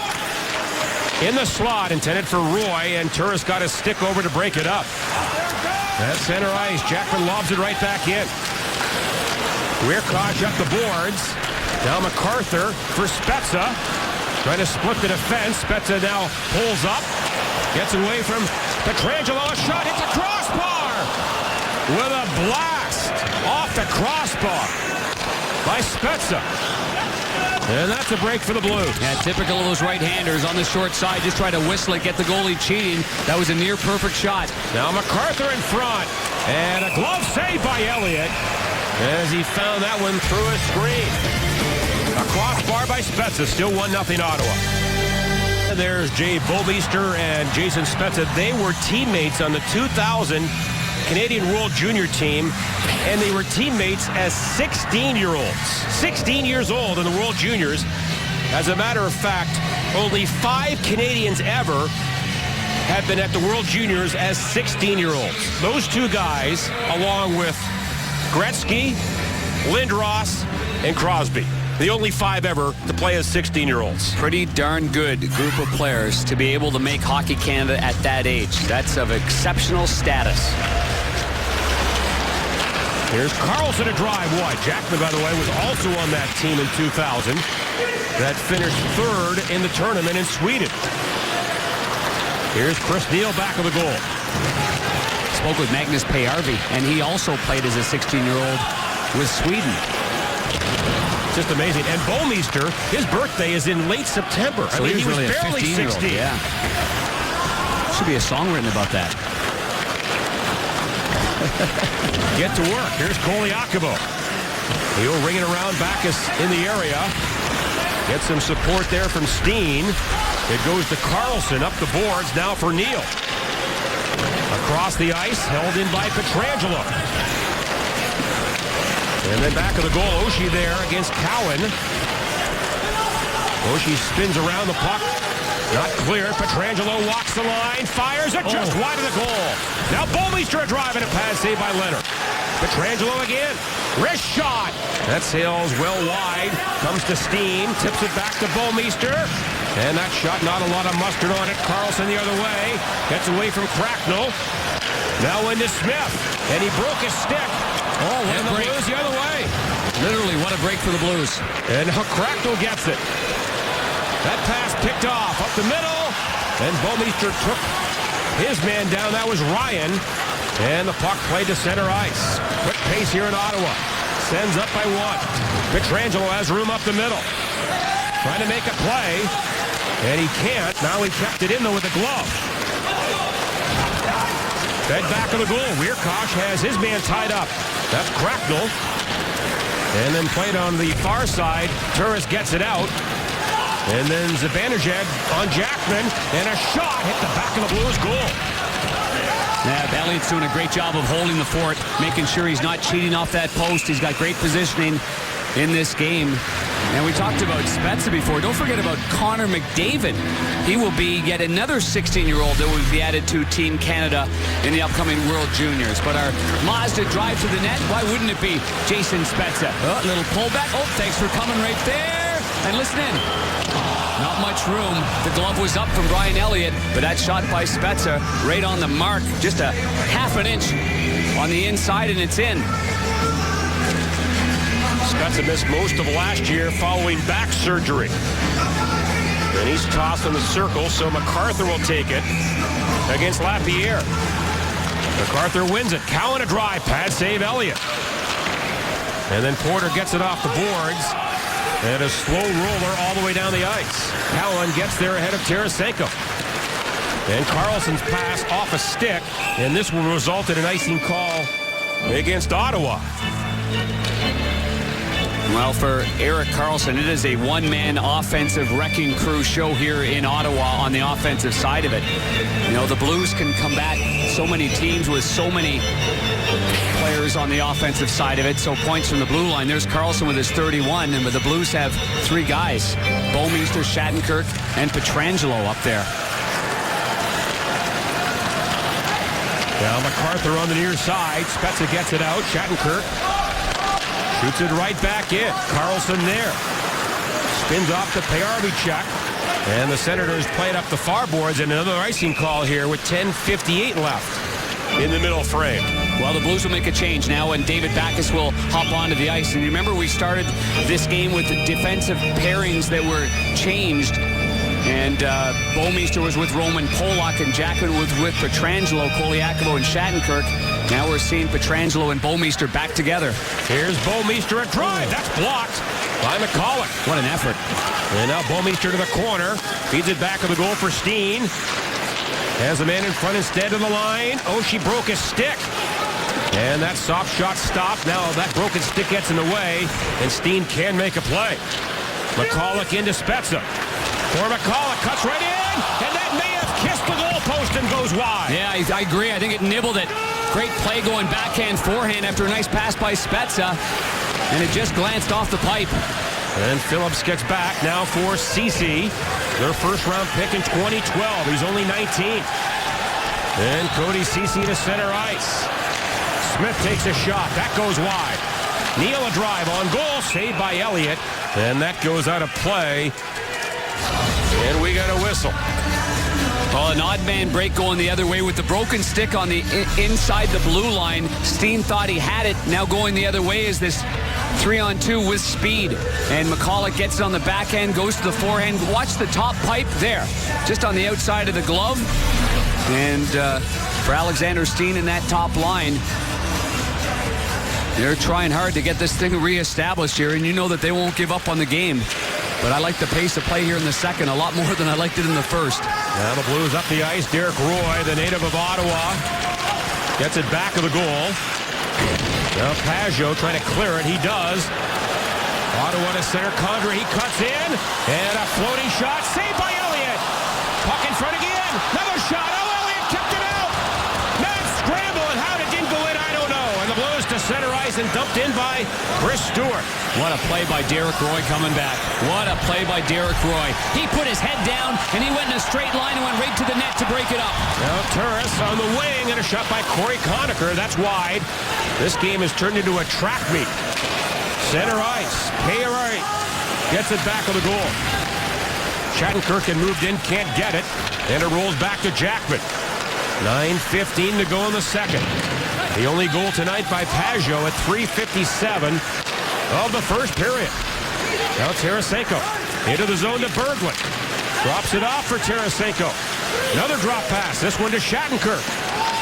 In the slot, intended for Roy, and Turris got his stick over to break it up. At center ice, Jackman lobs it right back in. Weirkoch up the boards. Now MacArthur for Spezza. Trying to split the defense. Spezza now pulls up. Gets away from Pietrangelo. A shot hits the crossbar. With a blast off the crossbar by Spezza. And that's a break for the Blues. Yeah, typical of those right-handers on the short side. Just try to whistle it, get the goalie cheating. That was a near-perfect shot. Now MacArthur in front. And a glove save by Elliott as he found that one through his screen. A crossbar by Spezza. Still 1-0 Ottawa. There's Jay Bouwmeester and Jason Spezza. They were teammates on the 2000 Canadian World Junior team, and they were teammates as 16-year-olds. 16 years old in the World Juniors. As a matter of fact, only 5 Canadians ever have been at the World Juniors as 16-year-olds. Those 2 guys, along with Gretzky, Lindros, and Crosby. The only 5 ever to play as 16-year-olds. Pretty darn good group of players to be able to make Hockey Canada at that age. That's of exceptional status. Here's Carlson to drive wide. Jackman, by the way, was also on that team in 2000 that finished 3rd in the tournament in Sweden. Here's Chris Neal back of the goal. Spoke with Magnus Payarvi, and he also played as a 16-year-old with Sweden. Just amazing. And Bouwmeester, his birthday is in late September. So he was really barely a 15-year-old. 16. Yeah. Should be a song written about that. Get to work. Here's Koliakovo. He'll ring it around Backus in the area. Get some support there from Steen. It goes to Carlson up the boards now for Neal. Across the ice, held in by Pietrangelo. And then back of the goal, Oshie there against Cowan. Oshie spins around the puck. Not clear. Pietrangelo walks the line, fires it just wide of the goal. Now Bouwmeester a drive and a pass saved by Leonard. Pietrangelo again. Wrist shot. That sails well wide. Comes to Steen. Tips it back to Bouwmeester. And that shot, not a lot of mustard on it. Carlson the other way. Gets away from Cracknell. Now into Smith. And he broke his stick. Oh, what And a the break. Blues the other way. Literally, what a break for the Blues. And Cracknell gets it. That pass picked off up the middle. And Bouwmeester took his man down. That was Ryan. And the puck played to center ice. Quick pace here in Ottawa. Sends up by one. Pietrangelo has room up the middle. Trying to make a play. And he can't. Now he kept it in though with the glove. Fed back of the goal. Wierkosh has his man tied up. That's Cracknell. And then played on the far side. Turris gets it out. And then Zibanejad on Jackman. And a shot hit the back of the Blues goal. Yeah, Elliott's doing a great job of holding the fort, making sure he's not cheating off that post. He's got great positioning in this game. And we talked about Spezza before. Don't forget about Connor McDavid. He will be yet another 16-year-old that will be added to Team Canada in the upcoming World Juniors. But our Mazda drive to the net, why wouldn't it be Jason Spezza? Oh, little pullback. Oh, thanks for coming right there. And listen in. Not much room. The glove was up from Brian Elliott, but that shot by Spezza right on the mark. Just a half an inch on the inside, and it's in. Spezza missed most of last year following back surgery. And he's tossed in the circle, so MacArthur will take it against Lapierre. MacArthur wins it. Cowan a drive. Pad save Elliott. And then Porter gets it off the boards. And a slow roller all the way down the ice. Cowan gets there ahead of Tarasenko. And Carlson's pass off a stick. And this will result in an icing call against Ottawa. Well, for Erik Karlsson, it is a one-man offensive wrecking crew show here in Ottawa on the offensive side of it. You know, the Blues can combat so many teams with so many players on the offensive side of it. So points from the blue line. There's Karlsson with his 31, and the Blues have three guys: Bouwmeester, Shattenkirk, and Pietrangelo up there. Now MacArthur on the near side. Spezza gets it out. Shattenkirk shoots it right back in. Karlsson there. Spins off to Peyarvichuk. And the Senators played up the far boards, and another icing call here with 10:58 left in the middle frame. Well, the Blues will make a change now, and David Backes will hop onto the ice. And remember, we started this game with the defensive pairings that were changed. And Bouwmeester was with Roman Polak, and Jackman was with Pietrangelo, Koliakovo, and Shattenkirk. Now we're seeing Pietrangelo and Bouwmeester back together. Here's Bouwmeester at drive. That's blocked by McCulloch. What an effort. And now Bouwmeester to the corner. Feeds it back of the goal for Steen. Has a man in front instead of the line. Oh, she broke his stick. And that soft shot stopped. Now that broken stick gets in the way, and Steen can make a play. McCulloch into Spezza. For McCulloch, cuts right in, and that may have kissed the goalpost and goes wide. Yeah, I agree. I think it nibbled it. Great play going backhand, forehand after a nice pass by Spezza, and it just glanced off the pipe. And Phillips gets back now for Ceci. Their first-round pick in 2012. He's only 19. And Cody Ceci to center ice. Smith takes a shot. That goes wide. Neal a drive on goal. Saved by Elliott. And that goes out of play. And we got a whistle. Well, an odd man break going the other way with the broken stick on the inside the blue line. Steen thought he had it. Now going the other way is this 3-on-2 with speed. And McCulloch gets it on the backhand, goes to the forehand. Watch the top pipe there, just on the outside of the glove. And for Alexander Steen in that top line, They're trying hard to get this thing reestablished here, and you know that they won't give up on the game. But I like the pace of play here in the second a lot more than I liked it in the first. Now the Blues up the ice. Derek Roy, the native of Ottawa, gets it back of the goal. Now Pajot trying to clear it. He does. Ottawa to center. Condra, he cuts in. And a floating shot. Saved by Elliott. Puck in front again. Another shot. Oh, Elliott kept it out. Mad scramble. And how it didn't go in, I don't know. And the Blues to center ice and dumped in by Chris Stewart. What a play by Derek Roy coming back. What a play by Derek Roy. He put his head down, and he went in a straight line and went right to the net to break it up. Now Turris on the wing, and a shot by Corey Conacher. That's wide. This game has turned into a track meet. Center ice. Payari gets it back of the goal. Shattenkirk had moved in, can't get it. And it rolls back to Jackman. 9:15 to go in the second. The only goal tonight by Pajot at 3:57 of the first period. Now Tarasenko into the zone to Berglund. Drops it off for Tarasenko. Another drop pass. This one to Shattenkirk.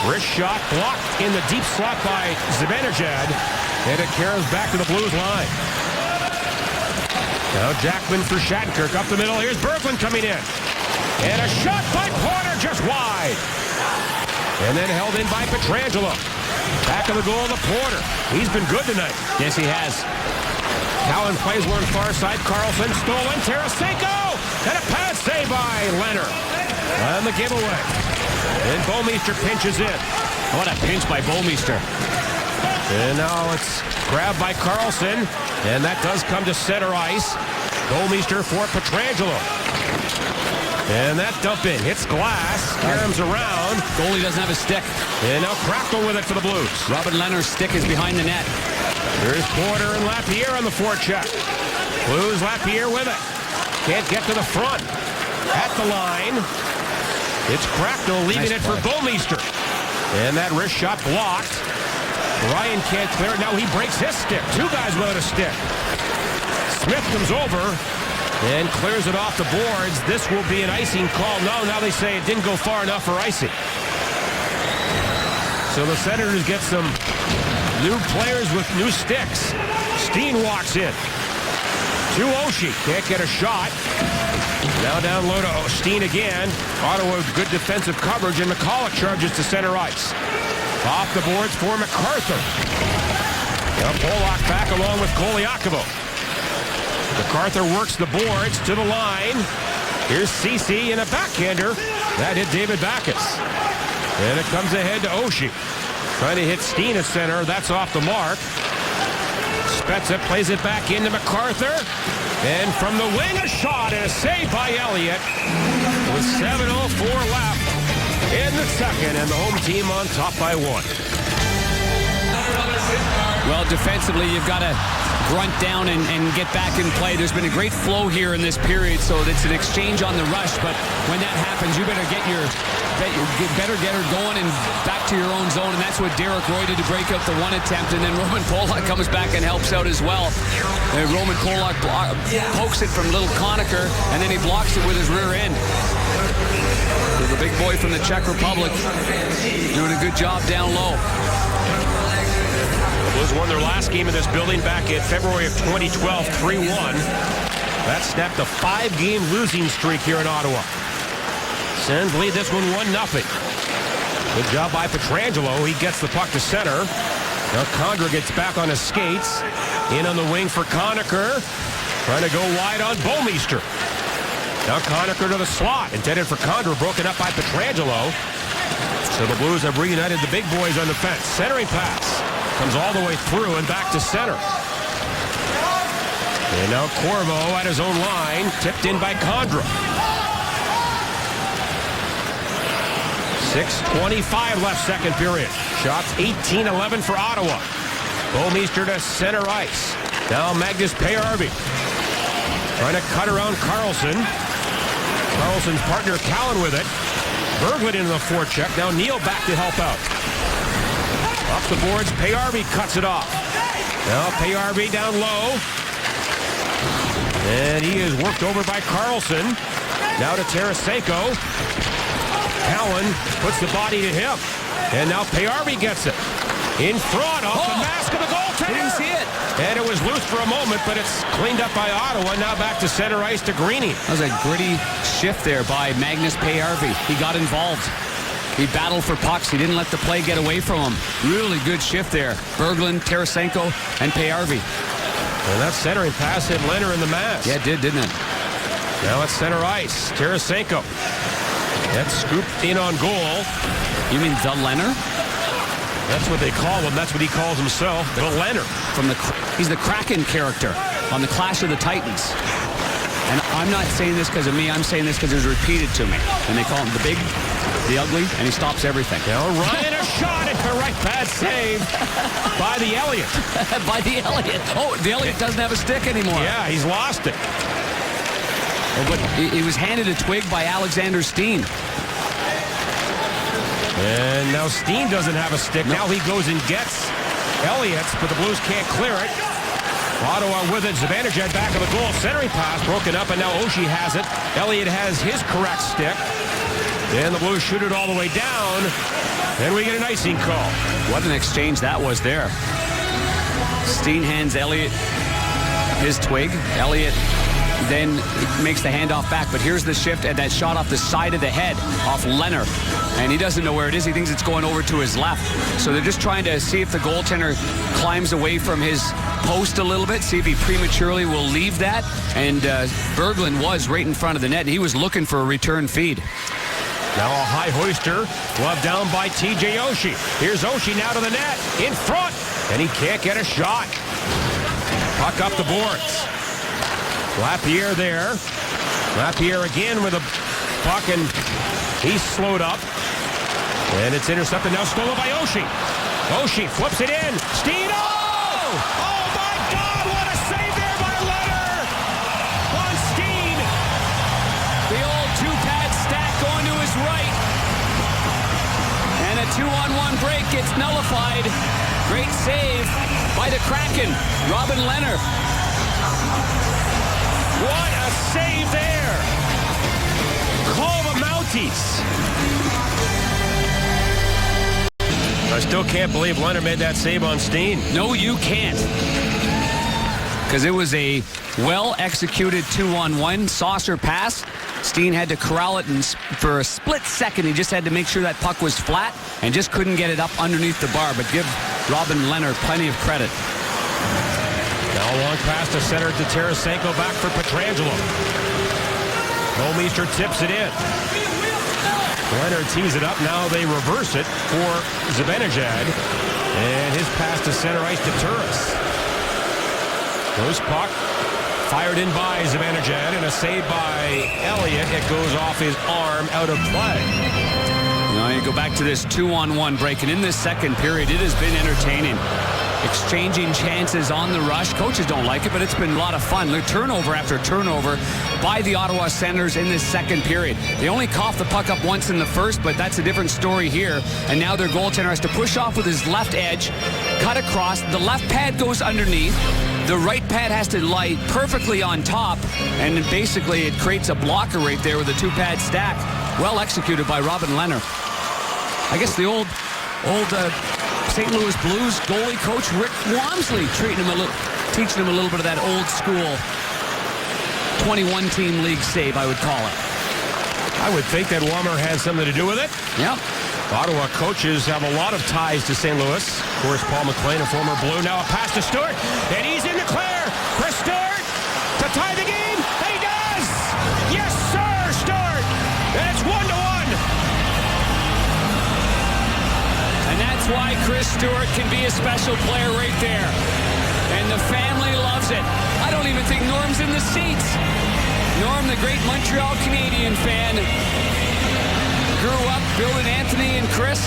Wrist shot blocked in the deep slot by Zibanejad. And it carries back to the Blues line. Now Jackman for Shattenkirk up the middle. Here's Berglund coming in. And a shot by Porter just wide. And then held in by Pietrangelo. Back of the goal to Porter. He's been good tonight. Yes, he has. Cowan plays one far side. Carlson stolen. Tarasenko. And a pass save by Leonard. On the giveaway. And Bouwmeester pinches in. What a pinch by Bouwmeester. And now it's grabbed by Carlson. And that does come to center ice. Bouwmeester for Pietrangelo. And that dump in hits glass. Caroms around. Goalie doesn't have a stick. And now Crackle with it for the Blues. Robin Leonard's stick is behind the net. There's Porter and Lapierre on the forecheck. Blues, Lapierre with it. Can't get to the front. At the line. It's Crackle leaving it for Bouwmeester. And that wrist shot blocked. Ryan can't clear it. Now he breaks his stick. Two guys without a stick. Smith comes over and clears it off the boards. This will be an icing call. No, now they say it didn't go far enough for icing. So the Senators get some new players with new sticks. Steen walks in. To Oshie. Can't get a shot. Now down low to Steen again. Ottawa good defensive coverage, and McCulloch charges to center ice. Off the boards for MacArthur. Now Pollock back along with Koliakovo. MacArthur works the boards to the line. Here's Ceci in a backhander. That hit David Backes. And it comes ahead to Oshie. Trying to hit Steen at center. That's off the mark. Spezza plays it back into MacArthur. And from the wing, a shot and a save by Elliott. With 7:04 left in the second, and the home team on top by one. Well, defensively, you've got to grunt down and get back in play. There's been a great flow here in this period, so it's an exchange on the rush. But when that happens, you better get her going and back to your own zone. And that's what Derek Roy did to break up the one attempt. And then Roman Pollock comes back and helps out as well. And Roman Pollock pokes it from little Conacher, and then he blocks it with his rear end. So the big boy from the Czech Republic doing a good job down low. The Blues won their last game in this building back in February of 2012, 3-1. That snapped a 5-game losing streak here in Ottawa. Sens lead this one 1-0. Good job by Pietrangelo. He gets the puck to center. Now Condra gets back on his skates. In on the wing for Conacher. Trying to go wide on Bouwmeester. Now Conacher to the slot. Intended for Condra. Broken up by Pietrangelo. So the Blues have reunited the big boys on the fence. Centering pass. Comes all the way through and back to center. And now Corvo at his own line. Tipped in by Condra. 6:25 left second period. Shots 18-11 for Ottawa. Bouwmeester to center ice. Now Magnus Payarvi. Trying to cut around Carlson. Carlson's partner Cowan with it. Berglund into the forecheck. Now Neal back to help out. Off the boards, Payarvi cuts it off. Now Payarvi down low. And he is worked over by Carlson. Now to Tarasenko. Cowan puts the body to him. And now Payarvi gets it. In front off the mask of the goaltender. Didn't see it. And it was loose for a moment, but it's cleaned up by Ottawa. Now back to center ice to Greeny. That was a gritty shift there by Magnus Payarvi. He got involved. He battled for pucks. He didn't let the play get away from him. Really good shift there. Berglund, Tarasenko, and Payarvi. And that centering pass hit Leonard in the mask. Yeah, it did, didn't it? Now it's center ice. Tarasenko. That's scooped in on goal. You mean the Leonard? That's what they call him. That's what he calls himself. The Leonard. He's the Kraken character on the Clash of the Titans. And I'm not saying this because of me. I'm saying this because it was repeated to me. And they call him the big, the ugly, and he stops everything. Now Ryan a shot at the right. Bad save by the Elliott. By the Elliott. Oh, the Elliott doesn't have a stick anymore. Yeah, he's lost it. Oh, but he was handed a twig by Alexander Steen. And now Steen doesn't have a stick. Now he goes and gets Elliott's, but the Blues can't clear it. Ottawa with it. Zibanejad back of the goal. Centering pass broken up, and now Oshie has it. Elliott has his correct stick. And the Blues shoot it all the way down. And we get an icing call. What an exchange that was there. Steen hands Elliott his twig. Elliott then makes the handoff back. But here's the shift and that shot off the side of the head off Leonard. And he doesn't know where it is. He thinks it's going over to his left. So they're just trying to see if the goaltender climbs away from his post a little bit, see if he prematurely will leave that. And Berglund was right in front of the net, and he was looking for a return feed. Now a high hoister, glove down by TJ Oshie. Here's Oshie now to the net, in front, and he can't get a shot. Puck up the boards. Lapierre there. Lapierre again with a puck, and he's slowed up. And it's intercepted, now stolen by Oshie. Oshie flips it in. Steen, oh! Oh my God, what a save there by Leonard! On Steen. The old two-pad stack going to his right. And a 2-on-1 break gets nullified. Great save by the Kraken, Robin Leonard. What a save there! Call the Mounties. I still can't believe Leonard made that save on Steen. No, you can't. Because it was a well-executed 2-on-1 saucer pass. Steen had to corral it, and for a split second, he just had to make sure that puck was flat and just couldn't get it up underneath the bar. But give Robin Leonard plenty of credit. Now a long pass to center to Tarasenko, back for Pietrangelo. Holmeister tips it in. Leonard tees it up. Now they reverse it for Zibanejad. And his pass to center ice to Turris. Goes puck. Fired in by Zibanejad, and a save by Elliott. It goes off his arm, out of play. Now you go back to this 2-on-1 break, and in this second period, it has been entertaining. Exchanging chances on the rush. Coaches don't like it, but it's been a lot of fun. Turnover after turnover by the Ottawa Senators in this second period. They only coughed the puck up once in the first, but that's a different story here. And now their goaltender has to push off with his left edge, cut across. The left pad goes underneath. The right pad has to lie perfectly on top, and basically it creates a blocker right there with a two-pad stack. Well executed by Robin Leonard. I guess the old St. Louis Blues goalie coach Rick Wamsley teaching him a little bit of that old school 21-team league save, I would call it. I would think that Wammer had something to do with it. Yep. Ottawa coaches have a lot of ties to St. Louis. Of course, Paul McLean, a former Blue. Now a pass to Stewart, and he's in the clear. Chris Stewart to tie the game, and he does! Yes, sir, Stewart! And it's 1-1. And that's why Chris Stewart can be a special player right there. And the family loves it. I don't even think Norm's in the seats. Norm, the great Montreal Canadian fan, grew up building Anthony and Chris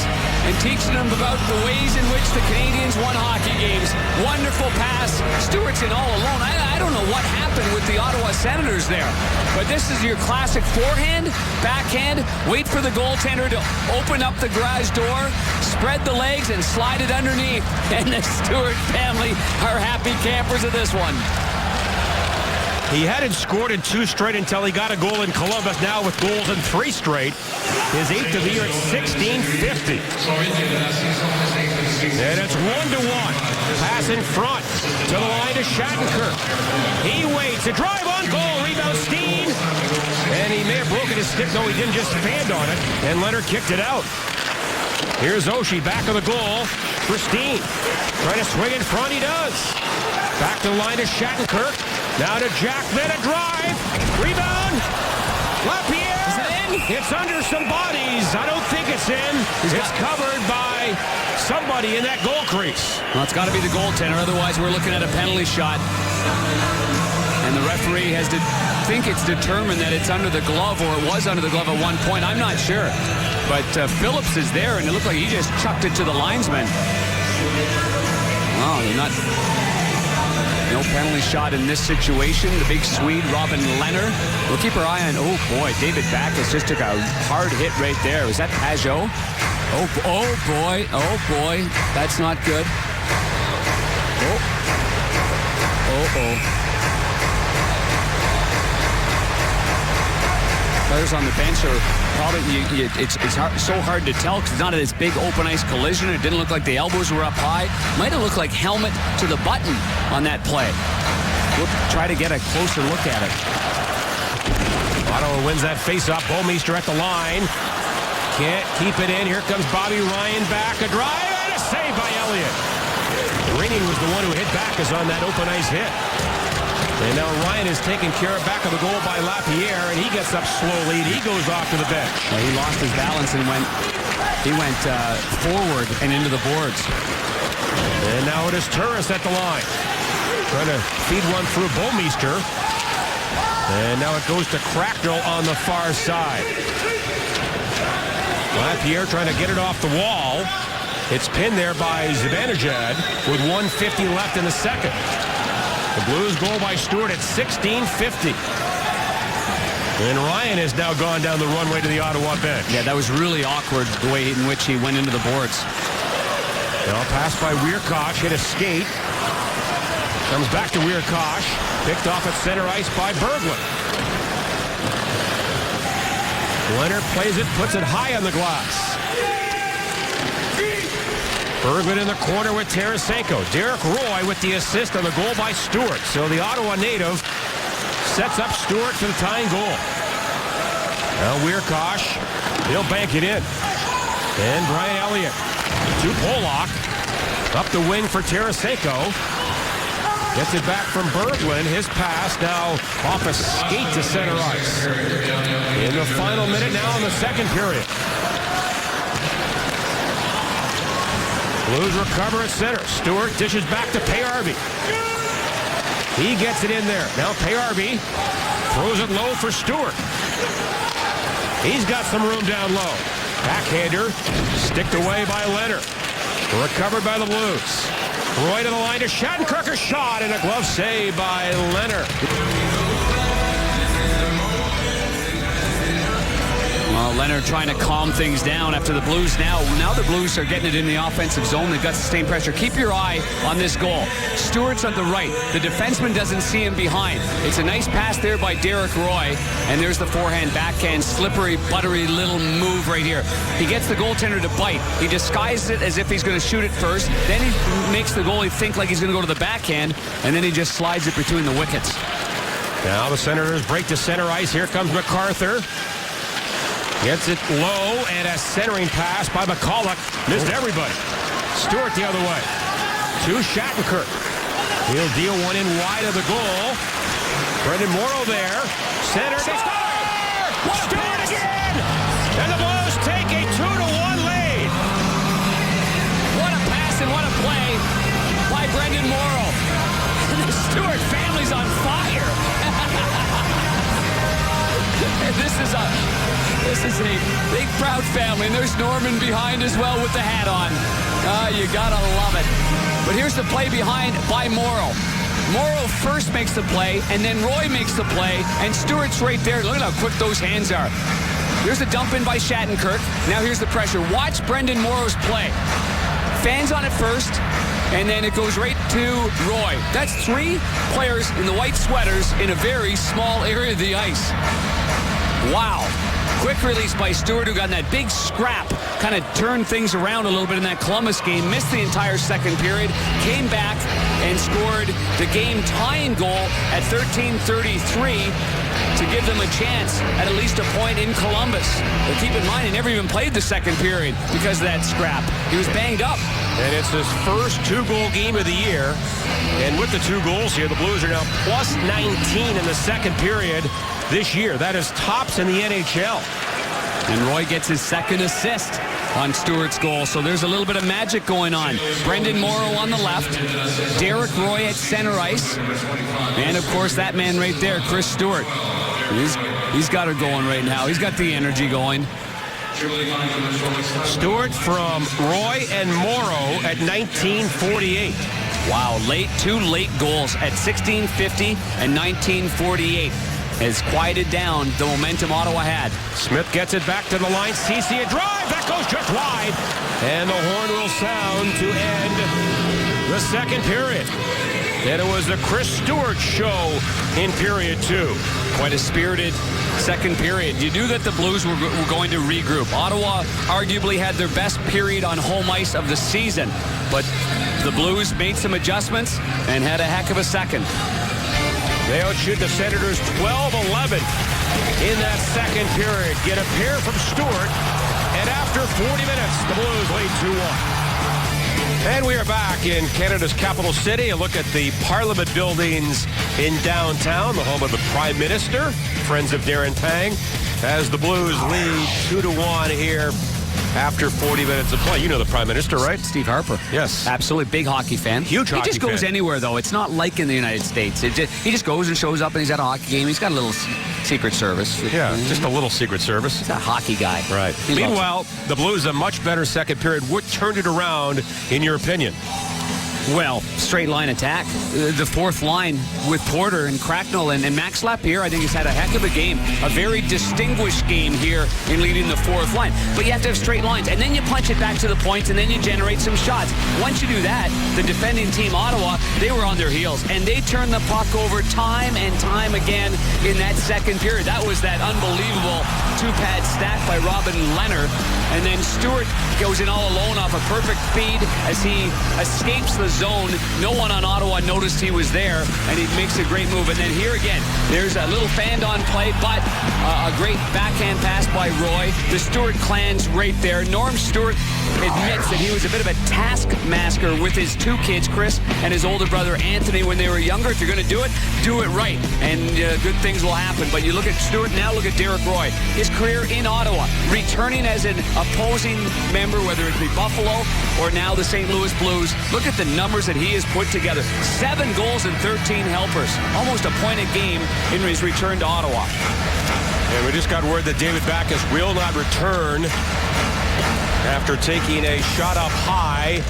and teaching them about the ways in which the Canadians won hockey games. Wonderful pass. Stewart's in all alone. I don't know what happened with the Ottawa Senators there. But this is your classic forehand, backhand, wait for the goaltender to open up the garage door, spread the legs, and slide it underneath. And the Stewart family are happy campers of this one. He hadn't scored in 2 straight until he got a goal in Columbus. Now with goals in 3 straight. His 8th of the year at 1650. And it's 1-1. Pass in front to the line to Shattenkirk. He waits. A drive on goal. Rebound Steen. And he may have broken his stick. No, he didn't, just fanned on it. And Leonard kicked it out. Here's Oshie back of the goal for Steen. Trying to swing in front. He does. Back to the line to Shattenkirk. Now to Jack. Then a drive. Rebound. Lapierre. Is it in? It's under some bodies. I don't think it's in. It's covered by somebody in that goal crease. Well, it's got to be the goaltender. Otherwise, we're looking at a penalty shot. And the referee has to think it's determined that it's under the glove, or it was under the glove at one point. I'm not sure. But Phillips is there, and it looked like he just chucked it to the linesman. Oh, they're not... No penalty shot in this situation. The big Swede, Robin Lehner. We'll keep our eye on... Oh, boy, David Backes just took a hard hit right there. Was that Pajot? Oh, boy. Oh, boy. That's not good. Oh. Players on the bench are probably, it's so hard to tell because it's not this big open ice collision. It didn't look like the elbows were up high. Might have looked like helmet to the button on that play. We'll try to get a closer look at it. Ottawa wins that face-off. Bouwmeester at the line. Can't keep it in. Here comes Bobby Ryan back. A drive and a save by Elliott. Ringing was the one who hit Backes on that open ice hit. And now Ryan is taken care of back of the goal by Lapierre, and he gets up slowly, and he goes off to the bench. Well, he lost his balance and went forward and into the boards. And now it is Turris at the line. Trying to feed one through Bouwmeester. And now it goes to Cracknell on the far side. Lapierre trying to get it off the wall. It's pinned there by Zibanejad with 1:50 left in the second. The Blues goal by Stewart at 16:50. And Ryan has now gone down the runway to the Ottawa bench. Yeah, that was really awkward, the way in which he went into the boards. Now pass by Wierkosh, hit a skate. Comes back to Wierkosh. Picked off at center ice by Berglund. Leonard plays it, puts it high on the glass. Berglund in the corner with Tarasenko. Derek Roy with the assist on the goal by Stewart. So the Ottawa native sets up Stewart for the tying goal. Now Wierkosh, he'll bank it in. And Brian Elliott to Pollock. Up the wing for Tarasenko. Gets it back from Berglund. His pass now off a skate to center ice. In the final minute now in the second period. Blues recover at center. Stewart dishes back to Payarby. He gets it in there. Now Payarby throws it low for Stewart. He's got some room down low. Backhander sticked away by Leonard. Recovered by the Blues. Roy to the line to Shattenkirk, a shot and a glove save by Leonard. Well, Leonard trying to calm things down after the Blues now. Now the Blues are getting it in the offensive zone. They've got sustained pressure. Keep your eye on this goal. Stewart's on the right. The defenseman doesn't see him behind. It's a nice pass there by Derek Roy. And there's the forehand, backhand, slippery, buttery little move right here. He gets the goaltender to bite. He disguises it as if he's going to shoot it first. Then he makes the goalie think like he's going to go to the backhand. And then he just slides it between the wickets. Now the Senators break to center ice. Here comes MacArthur. Gets it low, and a centering pass by McCulloch. Missed everybody. Stewart the other way. To Shattenkirk. He'll deal one in wide of the goal. Brendan Morrow there. Center. They score! Stewart again! And the Blues take a 2-1 lead. What a pass and what a play by Brendan Morrow. The Stewart family's on fire. This is a big, proud family, and there's Norman behind as well with the hat on. You gotta love it. But here's the play behind by Morrow. Morrow first makes the play, and then Roy makes the play, and Stewart's right there. Look at how quick those hands are. Here's the dump in by Shattenkirk. Now here's the pressure. Watch Brendan Morrow's play. Fans on it first, and then it goes right to Roy. That's three players in the white sweaters in a very small area of the ice. Wow. Quick release by Stewart, who got in that big scrap, kind of turned things around a little bit in that Columbus game, missed the entire second period, came back and scored the game-tying goal at 13:33 to give them a chance at least a point in Columbus. But keep in mind, he never even played the second period because of that scrap. He was banged up. And it's his first 2-goal game of the year. And with the 2 goals here, the Blues are now plus 19 in the second period this year. That is tops in the NHL. And Roy gets his second assist on Stewart's goal. So there's a little bit of magic going on. Brendan Morrow on the left. Derek Roy at center ice. And, of course, that man right there, Chris Stewart. He's got it going right now. He's got the energy going. Stewart from Roy and Morrow at 1948. Wow, two late goals at 16:50 and 19:48 has quieted down the momentum Ottawa had. Smith gets it back to the line. CC a drive. That goes just wide. And the horn will sound to end the second period. And it was the Chris Stewart show in period 2. Quite a spirited second period. You knew that the Blues were going to regroup. Ottawa arguably had their best period on home ice of the season. But the Blues made some adjustments and had a heck of a second. They outshoot the Senators 12-11 in that second period. Get a pair from Stewart. And after 40 minutes, the Blues lead 2-1. And we are back in Canada's capital city. A look at the Parliament buildings in downtown, the home of the Prime Minister, friends of Darren Pang, as the Blues lead 2-1 here after 40 minutes of play. You know the Prime Minister, right? Steve Harper. Yes. Absolutely. Big hockey fan. Huge hockey fan. He just goes anywhere, though. It's not like in the United States. He just goes and shows up and he's at a hockey game. He's got a little Secret Service. Yeah, just a little Secret Service. He's a hockey guy. Right. Meanwhile, the Blues, a much better second period. What turned it around, in your opinion? Well, straight line attack. The fourth line with Porter and Cracknell and Max Lapierre, I think he's had a heck of a game. A very distinguished game here in leading the fourth line. But you have to have straight lines. And then you punch it back to the points and then you generate some shots. Once you do that, the defending team, Ottawa, they were on their heels. And they turned the puck over time and time again in that second period. That was that unbelievable two-pad stack by Robin Lehner. And then Stewart goes in all alone off a perfect feed as he escapes the zone. No one on Ottawa noticed he was there, and he makes a great move. And then here again, there's a little fanned on play, but a great backhand pass by Roy. The Stewart clan's right there. Norm Stewart admits that he was a bit of a taskmaster with his 2 kids, Chris, and his older brother, Anthony, when they were younger. If you're going to do it right, and good things will happen. But you look at Stewart, now look at Derek Roy. His career in Ottawa, returning as an opposing member, whether it be Buffalo or now the St. Louis Blues. Look at the numbers that he has put together. 7 goals and 13 helpers. Almost a point a game in his return to Ottawa. And we just got word that David Backes will not return after taking a shot up high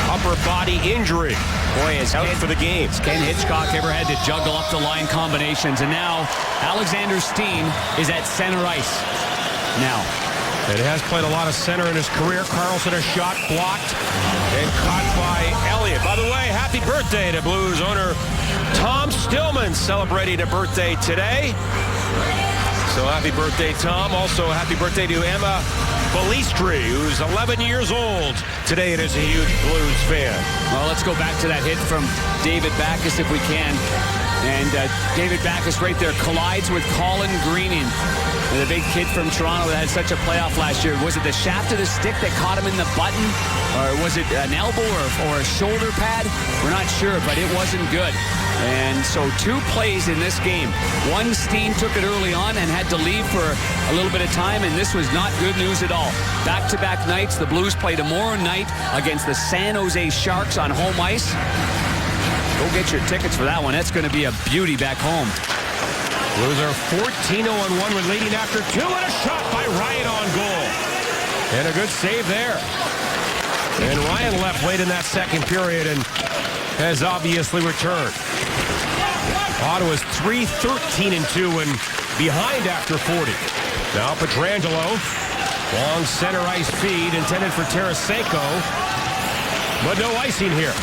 upper body injury. Boy, is out for the game. Ken Hitchcock ever had to juggle up the line combinations. And now Alexander Steen is at center ice. Now, and has played a lot of center in his career. Carlson, a shot blocked and caught by Elliott. By the way, happy birthday to Blues owner Tom Stillman, celebrating a birthday today. So happy birthday, Tom. Also, happy birthday to Emma Balistri, who's 11 years old today and is a huge Blues fan. Well, let's go back to that hit from David Backes if we can. And David Backes right there collides with Colin Greening, the big kid from Toronto that had such a playoff last year. Was it the shaft of the stick that caught him in the button? Or was it an elbow or a shoulder pad? We're not sure, but it wasn't good. And so 2 plays in this game. One, Steen took it early on and had to leave for a little bit of time, and this was not good news at all. Back-to-back nights, the Blues play tomorrow night against the San Jose Sharks on home ice. Go get your tickets for that one. That's going to be a beauty back home. Blues are 14-0-1 with leading after 2, and a shot by Ryan on goal. And a good save there. And Ryan left late in that second period and has obviously returned. Ottawa's 3-13-2 and behind after 40. Now Pietrangelo, long center ice feed intended for Tarasenko, but no icing here.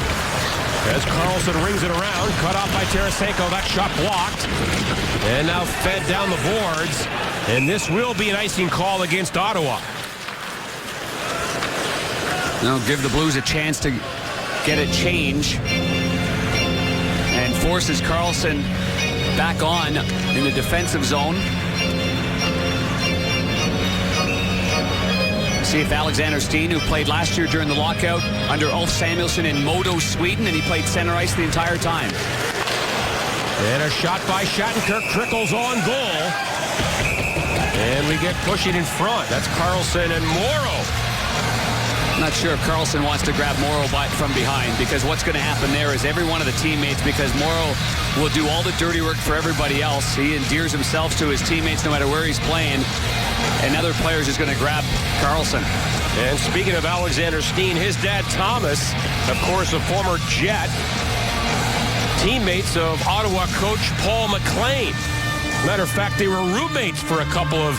As Carlson rings it around, cut off by Tarasenko. That shot blocked. And now fed down the boards. And this will be an icing call against Ottawa. Now give the Blues a chance to get a change. And forces Carlson back on in the defensive zone. See if Alexander Steen, who played last year during the lockout under Ulf Samuelsson in Modo, Sweden, and he played center ice the entire time. And a shot by Shattenkirk trickles on goal. And we get pushing in front. That's Carlson and Morrow. I'm not sure if Carlson wants to grab Morrow from behind, because what's going to happen there is every one of the teammates, because Morrow will do all the dirty work for everybody else. He endears himself to his teammates no matter where he's playing. And other players is going to grab Carlson. And speaking of Alexander Steen, his dad Thomas, of course, a former Jet, teammates of Ottawa coach Paul McLean. Matter of fact, they were roommates for a couple of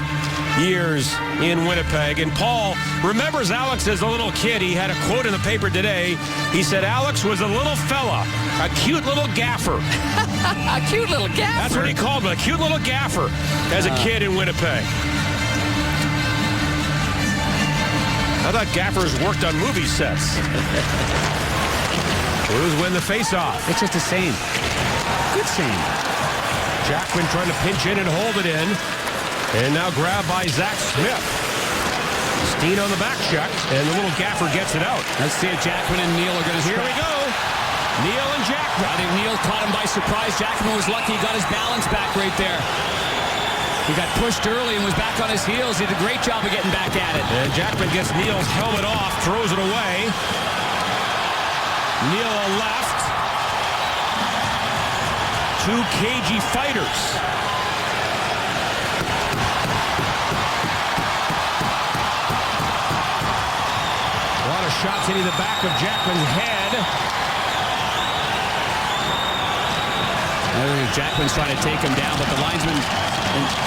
years in Winnipeg. And Paul remembers Alex as a little kid. He had a quote in the paper today. He said Alex was a little fella, a cute little gaffer. A cute little gaffer? That's what he called him, a cute little gaffer as a kid in Winnipeg. I thought gaffers worked on movie sets. Blues win the faceoff. It's just a saying. Good saying. Jackman trying to pinch in and hold it in. And now grabbed by Zach Smith. Steen on the back check, and the little gaffer gets it out. Let's see if Jackman and Neal are going to Here we go. Neal and Jackman. I think Neal caught him by surprise. Jackman was lucky. He got his balance back right there. He got pushed early and was back on his heels. He did a great job of getting back at it. And Jackman gets Neal's helmet off, throws it away. Neal left. Two cagey fighters. A lot of shots hitting the back of Jackman's head. Jackman's trying to take him down, but the linesman,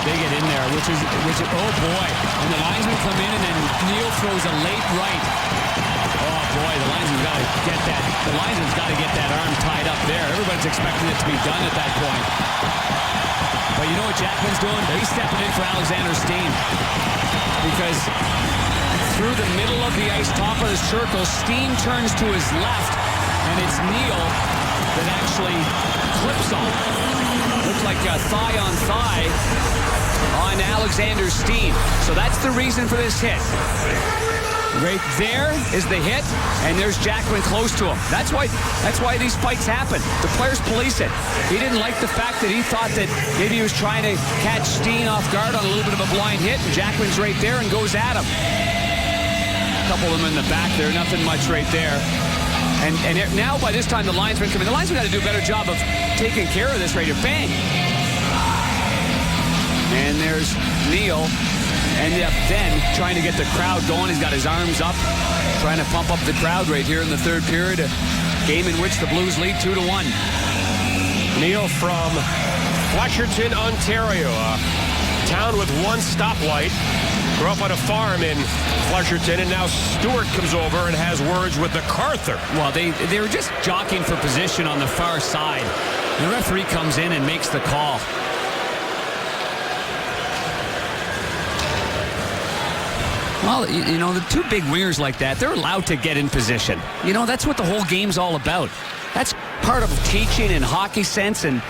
they get in there, which is, oh boy. And the linesmen come in, and then Neal throws a late right. Oh boy, the linesman's got to get that. The linesman's got to get that arm tied up there. Everybody's expecting it to be done at that point. But you know what Jackman's doing? He's stepping in for Alexander Steen. Because through the middle of the ice, top of the circle, Steen turns to his left, and it's Neal that actually clips on. Looks like a thigh on thigh on Alexander Steen. So that's the reason for this hit. Right there is the hit, and there's Jackman close to him. That's why these fights happen. The players police it. He didn't like the fact that he thought that maybe he was trying to catch Steen off guard on a little bit of a blind hit, and Jackman's right there and goes at him. A couple of them in the back there, nothing much right there. And now by this time the linesmen come in. The linesmen got to do a better job of taking care of this right here. Bang! And there's Neal. And then trying to get the crowd going. He's got his arms up, trying to pump up the crowd right here in the third period. A game in which the Blues lead 2-1. Neal from Fletcherton, Ontario, a town with one stoplight. Grew up on a farm in Fletcherton, and now Stewart comes over and has words with MacArthur. Well, they were just jockeying for position on the far side. The referee comes in and makes the call. Well, you know, the two big wingers like that, they're allowed to get in position. You know, that's what the whole game's all about. That's part of teaching and hockey sense, and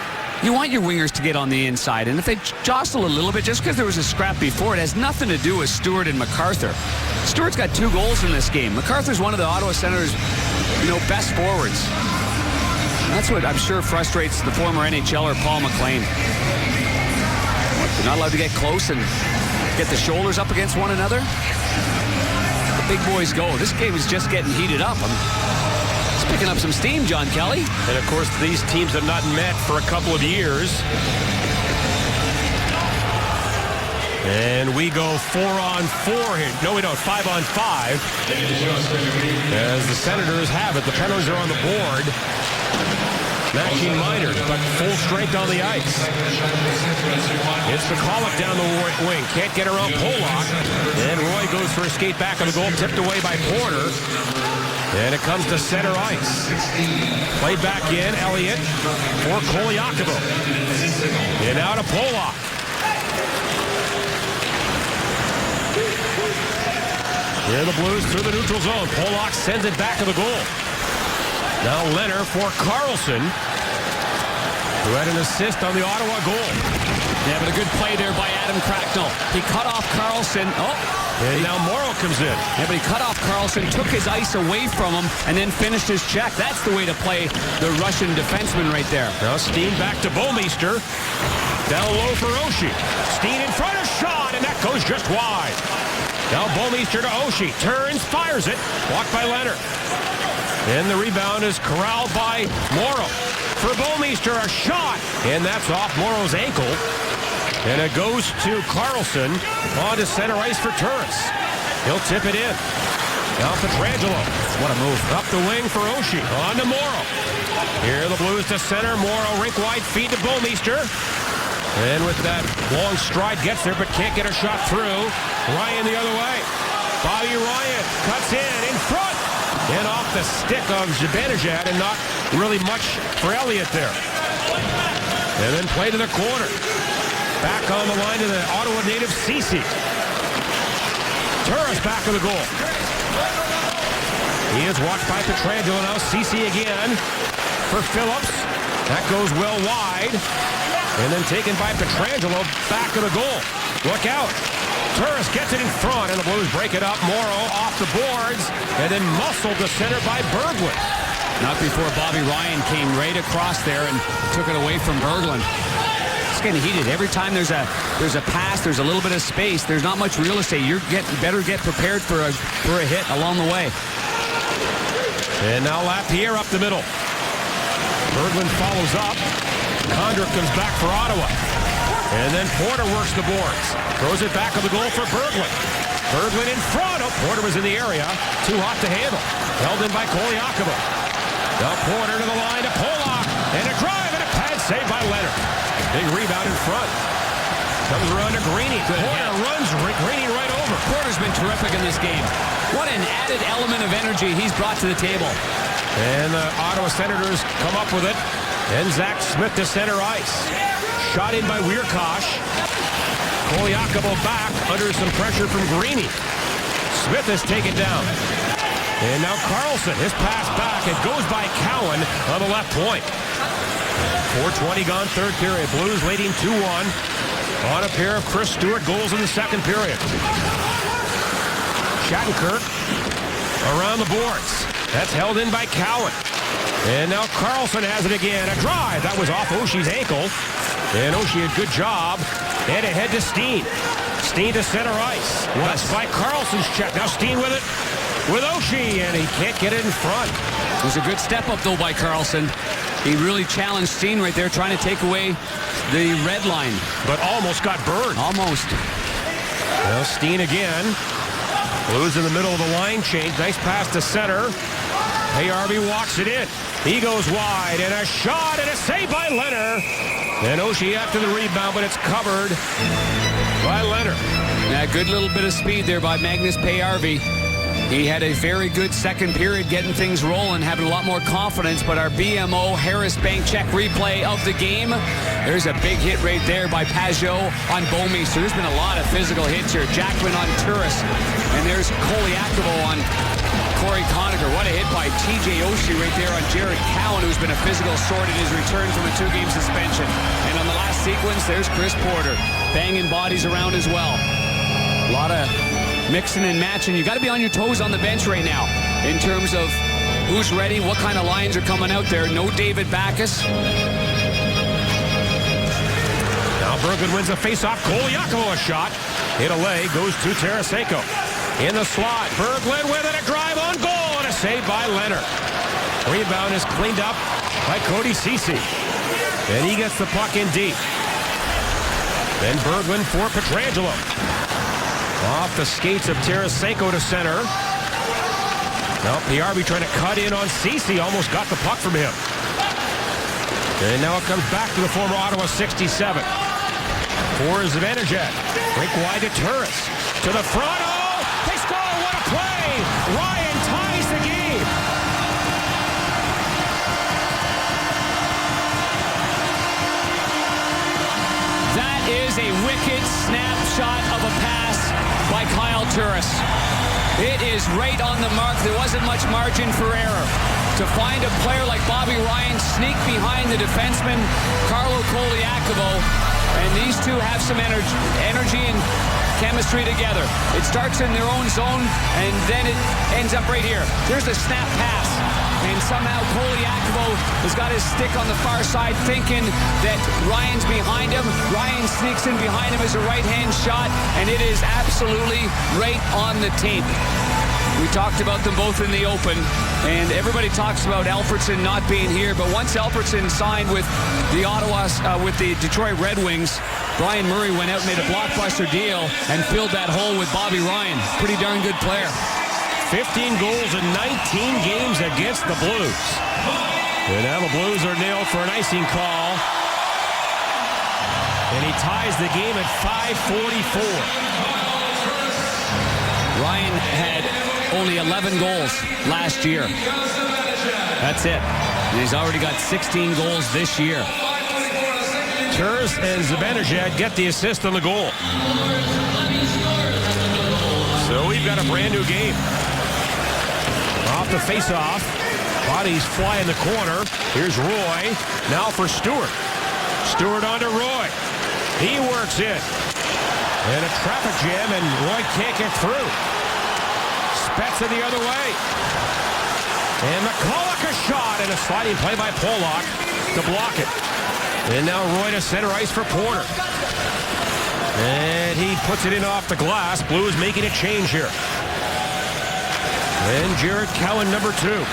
you want your wingers to get on the inside. And if they jostle a little bit, just because there was a scrap before, it has nothing to do with Stewart and MacArthur. Stewart's got 2 goals in this game. MacArthur's one of the Ottawa Senators' best forwards. And that's what I'm sure frustrates the former NHLer Paul McLean. They're not allowed to get close and get the shoulders up against one another. The big boys go. This game is just getting heated up. It's picking up some steam, John Kelly. And of course, these teams have not met for a couple of years. And we go 4-on-4 here. No, we don't. 5-on-5. As the Senators have it. The Penguins are on the board. Matching Minor, but full strength on the ice. It's McCulloch down the wing. Can't get around Pollock. And Roy goes for a skate back on the goal. Tipped away by Porter. And it comes to center ice. Played back in, Elliott for Koliakovo. And now to Polak. Here the Blues through the neutral zone. Polak sends it back to the goal. Now Leonard for Carlson, who had an assist on the Ottawa goal. Yeah, but a good play there by Adam Cracknell. He cut off Carlson. And now Morrow comes in. Yeah, but he cut off Carlson, took his ice away from him, and then finished his check. That's the way to play the Russian defenseman right there. Now Steen back to Bouwmeester. Down low for Oshie. Steen in front, a shot, and that goes just wide. Now Bouwmeester to Oshie. Turns, fires it. Blocked by Leonard. And the rebound is corralled by Morrow. For Bouwmeester, a shot. And that's off Morrow's ankle. And it goes to Carlson on to center ice for Turris. He'll tip it in. Now Pietrangelo. What a move. Up the wing for Oshie. On to Morrow. Here the Blues to center. Morrow rink-wide feed to Bouwmeester. And with that long stride gets there, but can't get a shot through. Ryan the other way. Bobby Ryan cuts in front. And off the stick of Zibanejad, and not really much for Elliott there. And then play to the corner. Back on the line to the Ottawa native, Ceci. Turris back to the goal. He is watched by Pietrangelo now. Ceci again for Phillips. That goes well wide. And then taken by Pietrangelo, back to the goal. Look out. Turris gets it in front, and the Blues break it up. Morrow off the boards, and then muscled to center by Berglund. Not before Bobby Ryan came right across there and took it away from Berglund. It's getting heated. Every time there's a pass, there's a little bit of space. There's not much real estate. You're better get prepared for a hit along the way. And now Lapierre up the middle. Berglund follows up. Condra comes back for Ottawa. And then Porter works the boards. Throws it back on the goal for Berglund. Berglund in front. Oh, Porter was in the area. Too hot to handle. Held in by Koliakovo. Now Porter to the line to Polak. And a drive and a pad saved by Leonard. Big rebound in front. Comes around to Greeny. Porter runs Greeny right over. Porter's been terrific in this game. What an added element of energy he's brought to the table. And the Ottawa Senators come up with it. And Zach Smith to center ice. Shot in by Wierkosh. Koliakovo back under some pressure from Greeny. Smith is taken down. And now Carlson, his pass back. It goes by Cowan on the left point. 4:20 gone, third period. Blues leading 2-1 on a pair of Chris Stewart goals in the second period. Shattenkirk around the boards. That's held in by Cowan. And now Carlson has it again. A drive. That was off Oshie's ankle. And Oshie, a good job. And ahead to Steen. Steen to center ice. That's by Carlson's check. Now Steen with it. With Oshie. And he can't get it in front. It was a good step up, though, by Carlson. He really challenged Steen right there, trying to take away the red line. But almost got burned. Almost. Now Steen again. Blues in the middle of the line change. Nice pass to center. Payarby walks it in. He goes wide, and a shot, and a save by Leonard. And Oshie after the rebound, but it's covered by Leonard. Yeah, good little bit of speed there by Magnus Payarby. He had a very good second period, getting things rolling, having a lot more confidence, but our BMO Harris Bank check replay of the game. There's a big hit right there by Pajot on Bouwmeester. There's been a lot of physical hits here. Jackman on Turris, and there's Koliakovo on Corey Conacher. What a hit by TJ Oshie right there on Jared Cowan, who's been a physical sword in his return from a 2-game suspension. And on the last sequence, there's Chris Porter, banging bodies around as well. A lot of mixing and matching. You got to be on your toes on the bench right now in terms of who's ready, what kind of lines are coming out there. No David Backes. Now Berglund wins a face-off. Koliakovo a shot. Hit a leg, goes to Tarasenko. In the slot, Berglund with it, a drive on goal, and a save by Leonard. Rebound is cleaned up by Cody Ceci. And he gets the puck in deep. Then Berglund for Pietrangelo. Off the skates of Tarasenko to center. Now Payarby trying to cut in on Ceci, almost got the puck from him. And now it comes back to the former Ottawa 67. For Zibanejad. Break wide to Turris. To the front. Oh, they score. What a play. Ryan ties the game. It is right on the mark. There wasn't much margin for error. To find a player like Bobby Ryan sneak behind the defenseman, Carlo Koliakovo, and these two have some energy and chemistry together. It starts in their own zone, and then it ends up right here. There's a snap pass, and somehow Koliakovo has got his stick on the far side, thinking that Ryan's behind him. Ryan sneaks in behind him as a right-hand shot, and it is absolutely right on the tape. We talked about them both in the open, and everybody talks about Alfredsson not being here, but once Alfredsson signed with the with the Detroit Red Wings, Brian Murray went out and made a blockbuster deal and filled that hole with Bobby Ryan. Pretty darn good player. 15 goals in 19 games against the Blues. And now the Blues are nailed for an icing call. And he ties the game at 5:44. Ryan had only 11 goals last year. That's it. And he's already got 16 goals this year. Turris and Zibanejad get the assist on the goal. So we've got a brand new game. Off the face-off. Bodies fly in the corner. Here's Roy. Now for Stewart. Stewart on to Roy. He works in. And a traffic jam, and Roy can't get through. Spezza the other way. And McCulloch a shot, and a sliding play by Pollock to block it. And now Roy to center ice for Porter. And he puts it in off the glass. Blues making a change here. And Jared Cowan, number 2.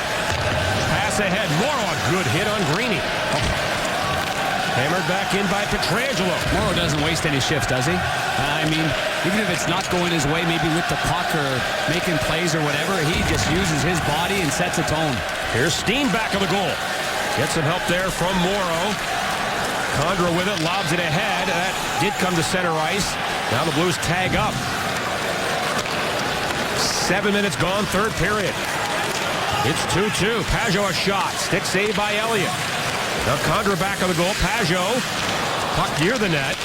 Pass ahead. Morrow, a good hit on Greeny. Hammered back in by Pietrangelo. Morrow doesn't waste any shifts, does he? I mean, even if it's not going his way, maybe with the puck or making plays or whatever, he just uses his body and sets a tone. Here's Steen back of the goal. Gets some help there from Morrow. Condra with it, lobs it ahead. That did come to center ice. Now the Blues tag up. 7 minutes gone, third period. It's 2-2. Pajot a shot. Stick save by Elliott. Now Condra back of the goal. Pajot. Puck near the net.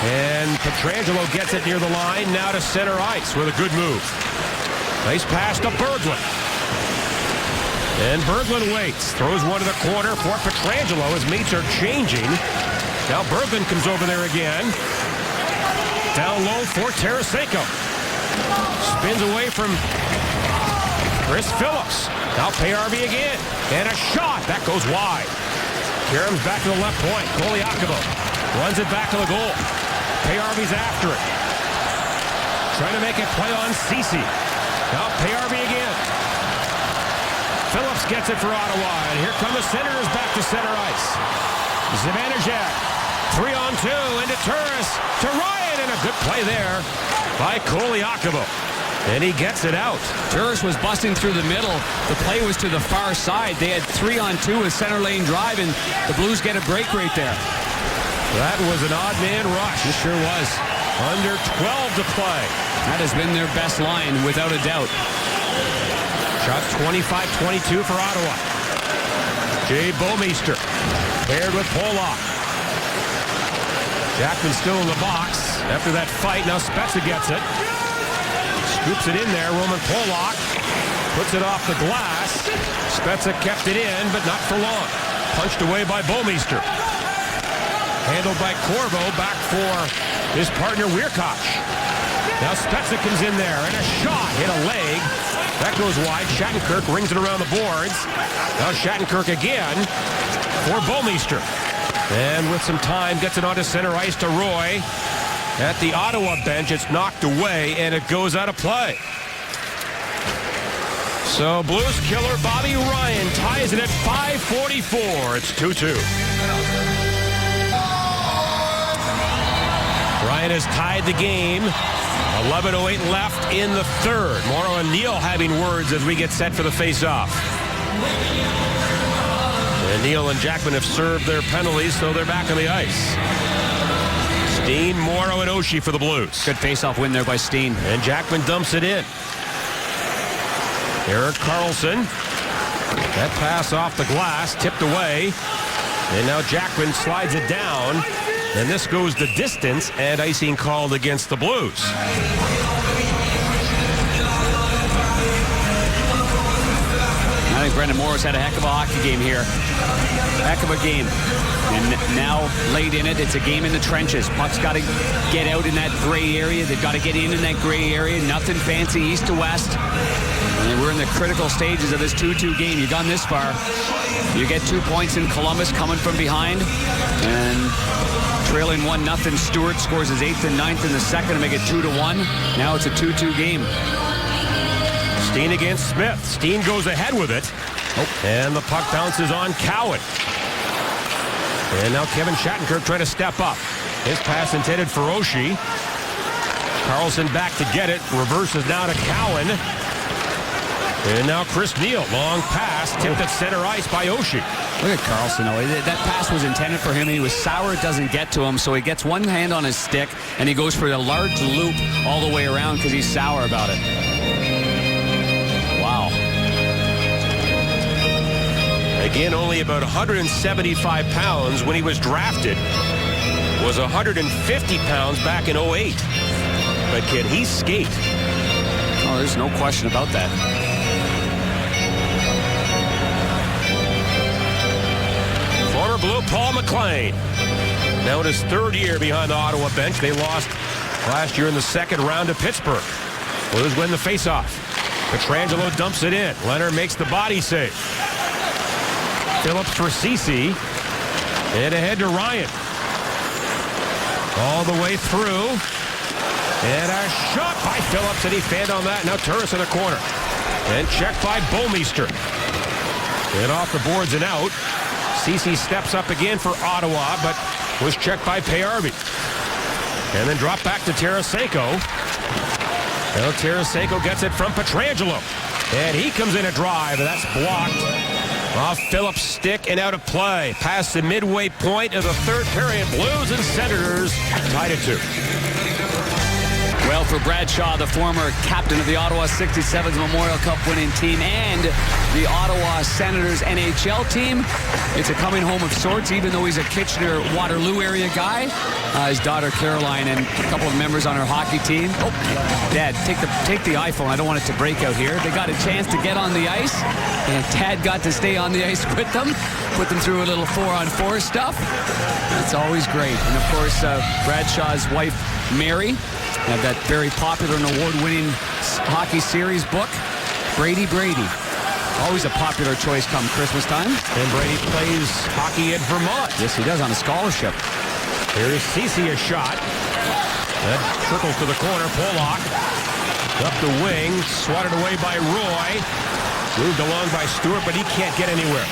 And Pietrangelo gets it near the line. Now to center ice with a good move. Nice pass to Berglund. And Berglund waits. Throws one to the corner for Pietrangelo. His mates are changing. Now Berglund comes over there again. Down low for Tarasenko. Spins away from Chris Phillips. Now Payarvi again. And a shot. That goes wide. Karam's back to the left point. Koliakovo runs it back to the goal. Payarvi's after it. Trying to make a play on Ceci. Now Payarvi again. Phillips gets it for Ottawa. And here come the Senators back to center ice. Zibanejad. 3-on-2 into Turris to Ryan. And a good play there by Koliakovo. And he gets it out. Turris was busting through the middle. The play was to the far side. They had 3-on-2 with center lane drive, and the Blues get a break right there. That was an odd man rush. It sure was. Under 12 to play. That has been their best line, without a doubt. Shot 25-22 for Ottawa. Jay Bouwmeester paired with Pollock. Jackman still in the box after that fight. Now Spezza gets it. Scoops it in there. Roman Pollock puts it off the glass. Spezza kept it in, but not for long. Punched away by Bouwmeester. Handled by Corvo, back for his partner Wierkoch. Now Spezza comes in there, and a shot hit a leg. That goes wide. Shattenkirk rings it around the boards. Now Shattenkirk again for Bouwmeester. And with some time, gets it onto center ice to Roy. At the Ottawa bench, it's knocked away, and it goes out of play. So Blues killer Bobby Ryan ties it at 5:44. It's 2-2. Ryan has tied the game. 11:08 left in the third. Morrow and Neal having words as we get set for the face-off. And Neal and Jackman have served their penalties, so they're back on the ice. Steen, Morrow, and Oshie for the Blues. Good face-off win there by Steen. And Jackman dumps it in. Erik Karlsson. That pass off the glass, tipped away. And now Jackman slides it down. And this goes the distance, and icing called against the Blues. Brendan Morris had a heck of a hockey game here. Heck of a game. And now, late in it, it's a game in the trenches. Puck's got to get out in that gray area. They've got to get in that gray area. Nothing fancy east to west. And we're in the critical stages of this 2-2 game. You've gone this far. You get 2 points in Columbus coming from behind. And trailing 1-0. Stewart scores his 8th and 9th in the second to make it 2-1. Now it's a 2-2 game. Steen against Smith. Steen goes ahead with it. And the puck bounces on Cowan. And now Kevin Shattenkirk trying to step up. His pass intended for Oshie. Carlson back to get it. Reverses now to Cowan. And now Chris Neal. Long pass tipped at center ice by Oshie. Look at Carlson, though. That pass was intended for him, and he was sour it doesn't get to him, so he gets one hand on his stick, and he goes for a large loop all the way around because he's sour about it. Wow. Again, only about 175 pounds when he was drafted. Was 150 pounds back in 08. But can he skate? Oh, there's no question about that. Former Blue Paul McLean. Now in his third year behind the Ottawa bench. They lost last year in the second round to Pittsburgh. Blues win the faceoff. Pietrangelo dumps it in. Leonard makes the body save. Phillips for Ceci. And ahead to Ryan. All the way through. And a shot by Phillips, and he fanned on that. Now Turris in the corner. And checked by Bouwmeester. And off the boards and out. Ceci steps up again for Ottawa, but was checked by Payarvi. And then dropped back to Tarasenko. Now Tarasenko gets it from Pietrangelo. And he comes in a drive, and that's blocked. Off Phillips' stick and out of play. Past the midway point of the third period. Blues and Senators tied at 2. Well, for Bradshaw, the former captain of the Ottawa 67s Memorial Cup winning team and the Ottawa Senators NHL team, it's a coming home of sorts, even though he's a Kitchener-Waterloo area guy. His daughter Caroline and a couple of members on her hockey team. Oh, Dad, take the iPhone. I don't want it to break out here. They got a chance to get on the ice, and Dad got to stay on the ice with them, put them through a little 4-on-4 stuff. That's always great. And, of course, Bradshaw's wife, Mary, have that very popular and award-winning hockey series book, Brady. Always a popular choice come Christmas time. And Brady plays hockey at Vermont. Yes, he does, on a scholarship. Here's Ceci, a shot. That trickles to the corner. Pollock up the wing, swatted away by Roy. Moved along by Stewart, but he can't get anywhere.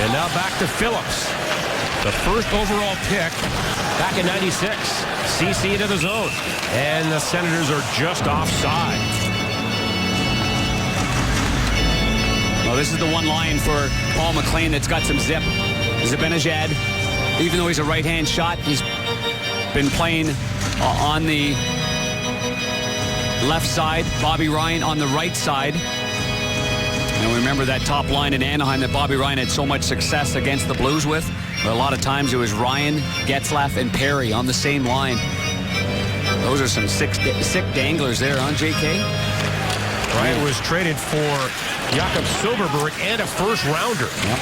And now back to Phillips. The first overall pick back in 96. Ceci into the zone. And the Senators are just offside. Well, this is the one line for Paul McLean that's got some zip. Zibanejad, even though he's a right-hand shot, he's been playing on the left side. Bobby Ryan on the right side. And remember that top line in Anaheim that Bobby Ryan had so much success against the Blues with? But a lot of times it was Ryan, Getzlaf, and Perry on the same line. Those are some sick danglers there, huh, JK? Ryan was traded for Jakob Silverberg and a first-rounder. Yep.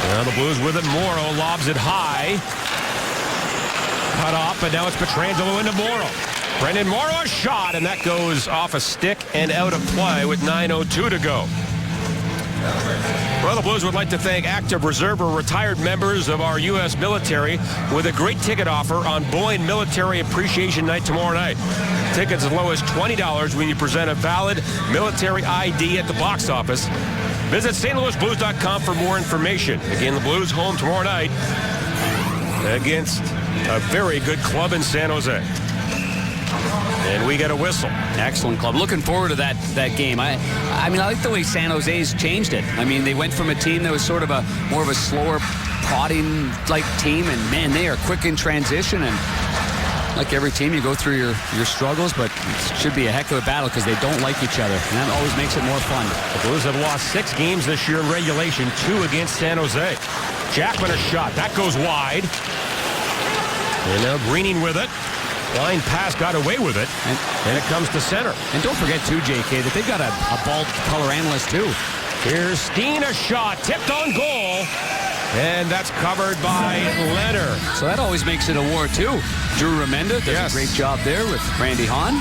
Now the Blues with it. Morrow lobs it high. Cut off, but now it's Pietrangelo into Morrow. Brendan Morrow, a shot, and that goes off a stick and out of play with 9:02 to go. Well, the Blues would like to thank active reserve or retired members of our U.S. military with a great ticket offer on Boyne Military Appreciation Night tomorrow night. Tickets as low as $20 when you present a valid military ID at the box office. Visit stlouisblues.com for more information. Again, the Blues home tomorrow night against a very good club in San Jose. And we get a whistle. Excellent club. Looking forward to that game. I mean, I like the way San Jose's changed it. I mean, they went from a team that was sort of more of a slower, prodding-like team, and, man, they are quick in transition. And like every team, you go through your struggles, but it should be a heck of a battle because they don't like each other, and that always makes it more fun. The Blues have lost 6 games this year in regulation, 2 against San Jose. Jackman a shot. That goes wide. And now Greening with it. Line pass got away with it, and it comes to center. And don't forget, too, JK, that they've got a ball color analyst, too. Here's Steen, a shot, tipped on goal, and that's covered by Leonard. So that always makes it a war, too. Drew Remenda does a great job there with Randy Hahn.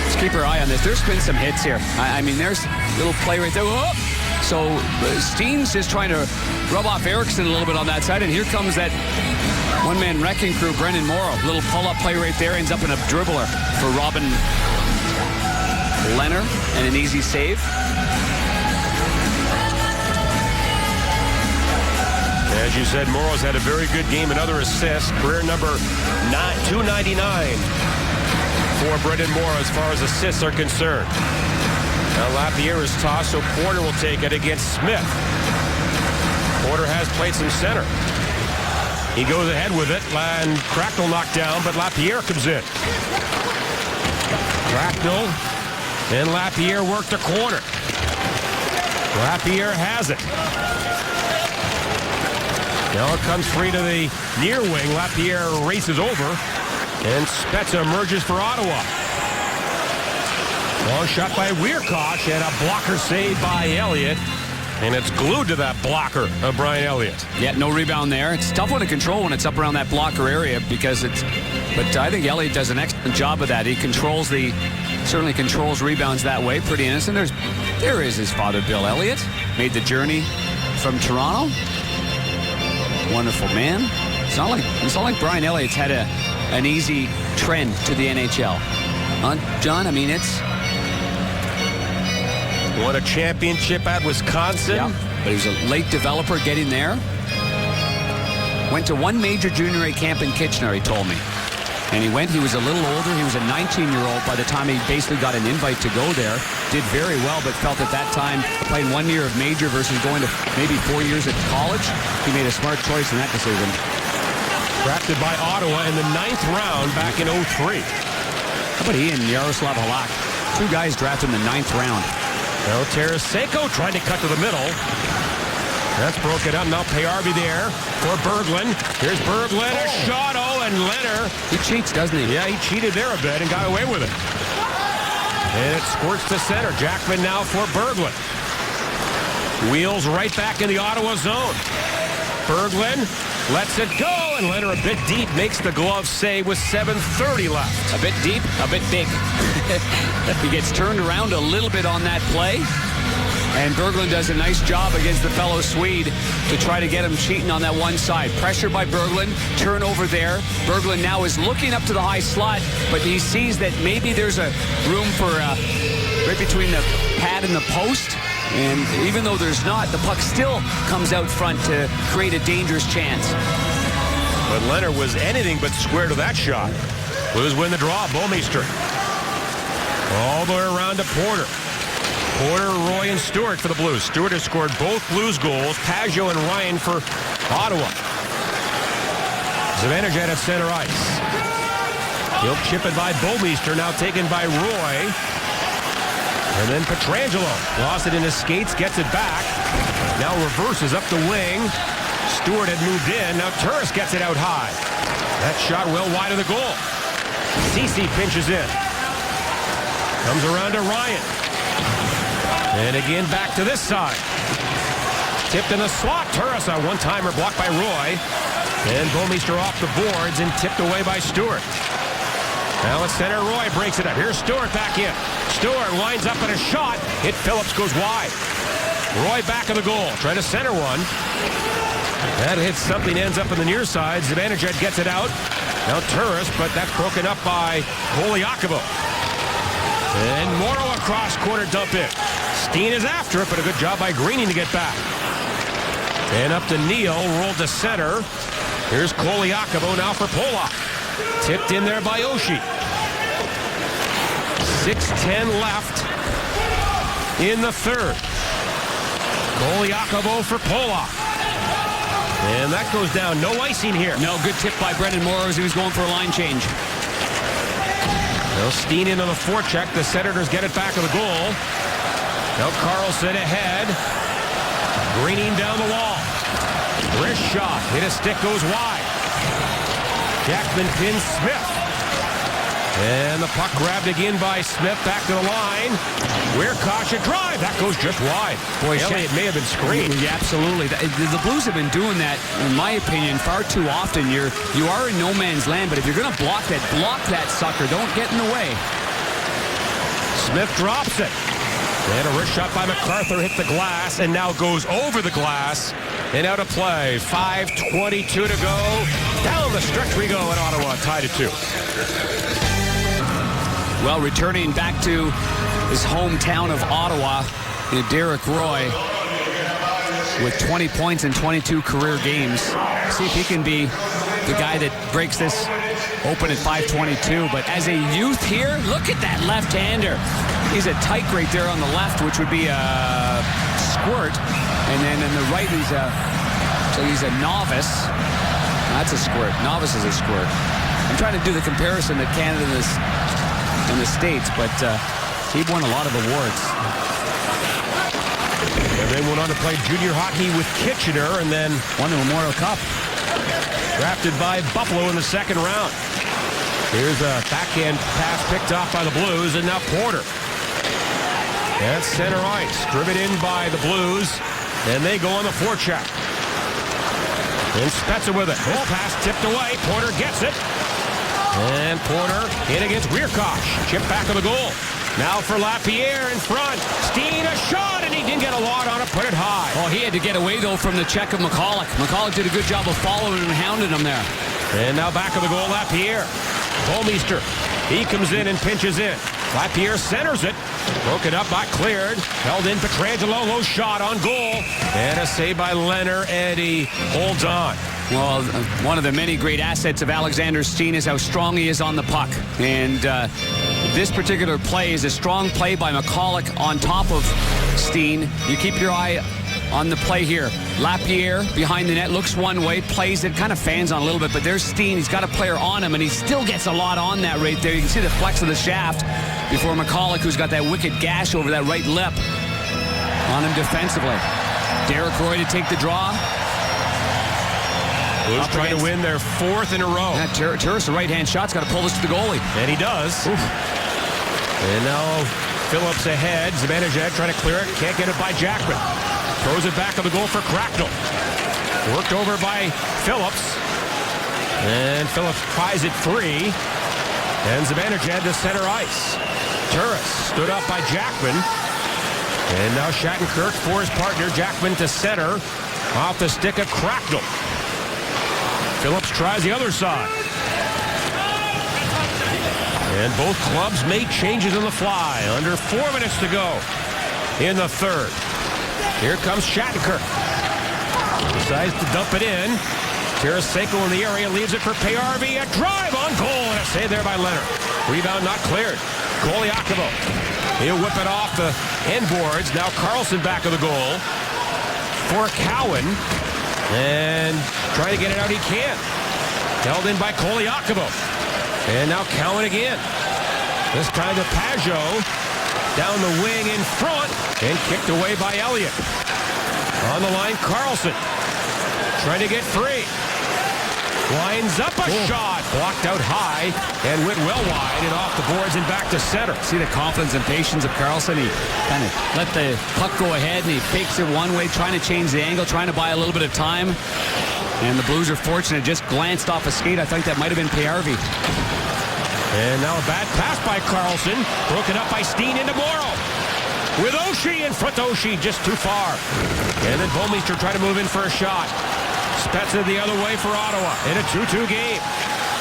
Let's keep our eye on this. There's been some hits here. I mean, there's a little play right there. Whoa! So Steen's just trying to rub off Eriksson a little bit on that side, and here comes that one-man wrecking crew, Brendan Morrow. Little pull-up play right there, ends up in a dribbler for Robin Leonard, and an easy save. As you said, Morrow's had a very good game, another assist, career number 299 for Brendan Morrow as far as assists are concerned. Now Lapierre is tossed, so Porter will take it against Smith. Porter has played some center. He goes ahead with it, and Cracknell knocked down, but Lapierre comes in. Cracknell and Lapierre work the corner. Lapierre has it. Now it comes free to the near wing. Lapierre races over, and Spezza emerges for Ottawa. Long shot by Wierkosh, and a blocker save by Elliott. And it's glued to that blocker of Brian Elliott. Yeah, no rebound there. It's a tough one to control when it's up around that blocker area because it's... But I think Elliott does an excellent job of that. He certainly controls rebounds that way. Pretty innocent. There is his father, Bill Elliott. Made the journey from Toronto. Wonderful man. It's not like Brian Elliott's had an easy trend to the NHL. John, I mean, it's... Won a championship at Wisconsin. Yeah, but he was a late developer getting there. Went to one major junior A camp in Kitchener, he told me. And he was a little older. He was a 19-year-old by the time he basically got an invite to go there. Did very well, but felt at that time playing 1 year of major versus going to maybe 4 years at college. He made a smart choice in that decision. Drafted by Ottawa in the 9th round back in 2003. How about he and Yaroslav Halak? Two guys drafted in the 9th round. Now Tarasenko trying to cut to the middle. That's broken up. Now Payarby there for Berglund. Here's Berglund, a shot. Oh, and Leonard. He cheats, doesn't he? Yeah, he cheated there a bit and got away with it. And it squirts to center. Jackman now for Berglund. Wheels right back in the Ottawa zone. Berglund lets it go, and Leonard a bit deep makes the glove save with 7:30 left. A bit deep, a bit big. He gets turned around a little bit on that play, and Berglund does a nice job against the fellow Swede to try to get him cheating on that one side. Pressure by Berglund, turnover there. Berglund now is looking up to the high slot, but he sees that maybe there's a room for right between the pad and the post. And even though there's not, the puck still comes out front to create a dangerous chance. But Leonard was anything but square to that shot. Blues win the draw. Bouwmeester. All the way around to Porter. Porter, Roy, and Stewart for the Blues. Stewart has scored both Blues goals. Pajot and Ryan for Ottawa. Zibanejad at center ice. He'll chip it by Bouwmeester, now taken by Roy. And then Pietrangelo lost it in his skates, gets it back. Now reverses up the wing. Stewart had moved in. Now Turris gets it out high. That shot well wide of the goal. Ceci pinches in. Comes around to Ryan. And again back to this side. Tipped in the slot. Turris, a one-timer blocked by Roy. And Bouwmeester off the boards and tipped away by Stewart. Now at center, Roy breaks it up. Here's Stewart back in. Stewart lines up in a shot. Hit Phillips, goes wide. Roy back of the goal. Trying to center one. That hits something, ends up in the near side. Zibanejad gets it out. Now Turris, but that's broken up by Koliakovo. And Morrow across corner dump in. Steen is after it, but a good job by Greening to get back. And up to Neal, rolled to center. Here's Koliakovo now for Polak. Tipped in there by Oshie. 6:10 left in the third. Koliakovo for Polak. And that goes down. No icing here. No, good tip by Brendan Morrow as he was going for a line change. Now Steen into the forecheck. The Senators get it back of the goal. Now Carlson ahead. Greening down the wall. Wrist shot. Hit a stick, goes wide. Jackman pins Smith. And the puck grabbed again by Smith. Back to the line. Weirkosh, a drive. That goes just wide. Boy, Elliott may have been screened. Yeah, absolutely. The Blues have been doing that, in my opinion, far too often. You are in no man's land, but if you're going to block that sucker. Don't get in the way. Smith drops it. And a wrist shot by MacArthur hit the glass and now goes over the glass and out of play. 5:22 to go. Down the stretch we go in Ottawa, tied at 2. Well, returning back to his hometown of Ottawa, Derek Roy with 20 points in 22 career games. See if he can be the guy that breaks this open at 5:22. But as a youth here, look at that left-hander. He's a tight right there on the left, which would be a squirt. And then on the right, he's a novice. That's a squirt. Novice is a squirt. I'm trying to do the comparison that Canada is in the States, but he won a lot of awards. And then went on to play junior hockey with Kitchener and then won the Memorial Cup. Drafted by Buffalo in the second round. Here's a backhand pass picked off by the Blues, and now Porter. That's center ice, driven in by the Blues, and they go on the forecheck. And Spezza with it. Goal pass tipped away. Porter gets it. And Porter in against Weirkosh. Chip back of the goal. Now for Lapierre in front. Steen a shot, and he didn't get a lot on it. Put it high. Oh, he had to get away, though, from the check of McCulloch. McCulloch did a good job of following and hounding him there. And now back of the goal, Lapierre. Bouwmeester. He comes in and pinches in. Lapierre centers it. Broken up, not cleared. Held in Pietrangelo. Low shot on goal. And a save by Leonard, and he holds on. Well, one of the many great assets of Alexander Steen is how strong he is on the puck. And this particular play is a strong play by McCulloch on top of Steen. You keep your eye on the play here. Lapierre behind the net, looks one way, plays it, kind of fans on a little bit, but there's Steen. He's got a player on him, and he still gets a lot on that right there. You can see the flex of the shaft before McCulloch, who's got that wicked gash over that right lip, on him defensively. Derek Roy to take the draw. Blues trying to win their fourth in a row. Yeah, Turris, the right-hand shot's got to pull this to the goalie. And he does. Oof. And now Phillips ahead. Zibanejad trying to clear it. Can't get it by Jackman. Throws it back of the goal for Cracknell. Worked over by Phillips. And Phillips tries it free. And Zibanejad to center ice. Turris stood up by Jackman. And now Shattenkirk for his partner. Jackman to center. Off the stick of Cracknell. Phillips tries the other side. And both clubs made changes on the fly. Under 4 minutes to go in the third. Here comes Shattenkirk. Decides to dump it in. Tarasenko in the area, leaves it for Payarvi. A drive on goal, and a save there by Leonard. Rebound not cleared. Koliakovo. He'll whip it off the end boards. Now Carlson back of the goal for Cowan. And trying to get it out, he can't. Held in by Koliakovo. And now Cowan again. This time to Pajot. Down the wing in front. And kicked away by Elliott. On the line, Carlson. Trying to get free. Lines up a shot. Blocked out high and went well wide and off the boards and back to center. See the confidence and patience of Carlson. He kind of let the puck go ahead and he fakes it one way, trying to change the angle, trying to buy a little bit of time. And the Blues are fortunate. Just glanced off a skate. I think that might have been Payarvi. And now a bad pass by Carlson. Broken up by Steen into Morrow. With Oshie in front. Oshie just too far. And then Bouwmeester trying to move in for a shot. Spezza the other way for Ottawa in a 2-2 game.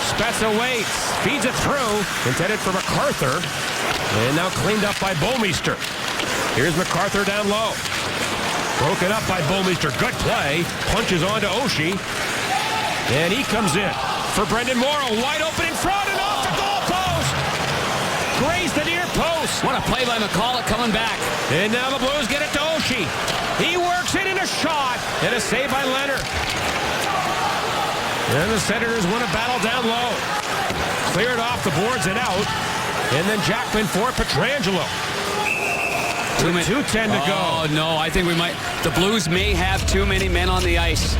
Spezza waits, feeds it through, intended for MacArthur, and now cleaned up by Bouwmeester. Here's MacArthur down low. Broken up by Bouwmeester. Good play. Punches on to Oshie. And he comes in for Brendan Morrow. Wide open in front and off the goal post. Grazed the near post. What a play by McCulloch coming back. And now the Blues get it to Oshie. He works it in a shot. And a save by Leonard. And the Senators win a battle down low. Cleared off the boards and out. And then Jackman for Pietrangelo. 2:10 to go. Oh, no, I think we might. The Blues may have too many men on the ice.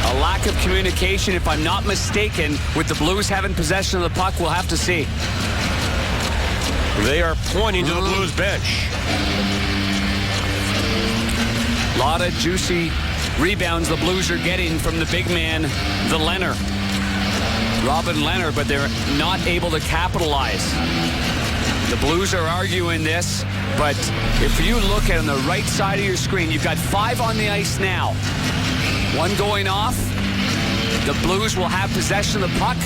A lack of communication, if I'm not mistaken, with the Blues having possession of the puck. We'll have to see. They are pointing to the Blues bench. A lot of juicy rebounds the Blues are getting from the big man, the Lehner. Robin Lehner, but they're not able to capitalize. The Blues are arguing this, but if you look at on the right side of your screen, you've got 5 on the ice now. 1 going off. The Blues will have possession of the puck.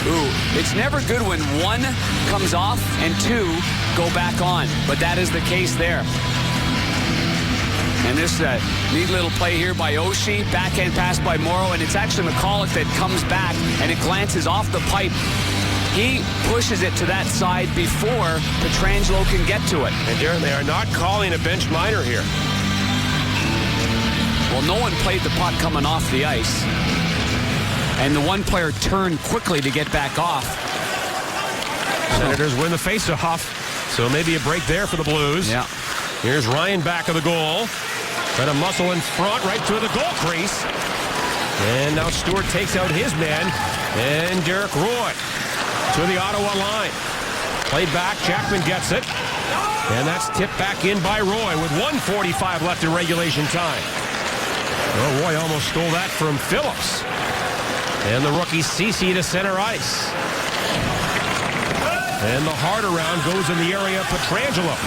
Ooh, it's never good when 1 comes off and 2 go back on, but that is the case there. And this neat little play here by Oshie, backhand pass by Morrow, and it's actually McCulloch that comes back, and it glances off the pipe. He pushes it to that side before Pietrangelo can get to it. And Darren, they are not calling a bench minor here. Well, no one played the puck coming off the ice. And the one player turned quickly to get back off. Senators win the face-off, so maybe a break there for the Blues. Yeah. Here's Ryan back of the goal. Trying to muscle in front right through the goal crease. And now Stewart takes out his man. And Derek Roy to the Ottawa line. Played back, Jackman gets it. And that's tipped back in by Roy with 1:45 left in regulation time. Well, Roy almost stole that from Phillips. And the rookie Ceci to center ice. And the hard around goes in the area of Pietrangelo.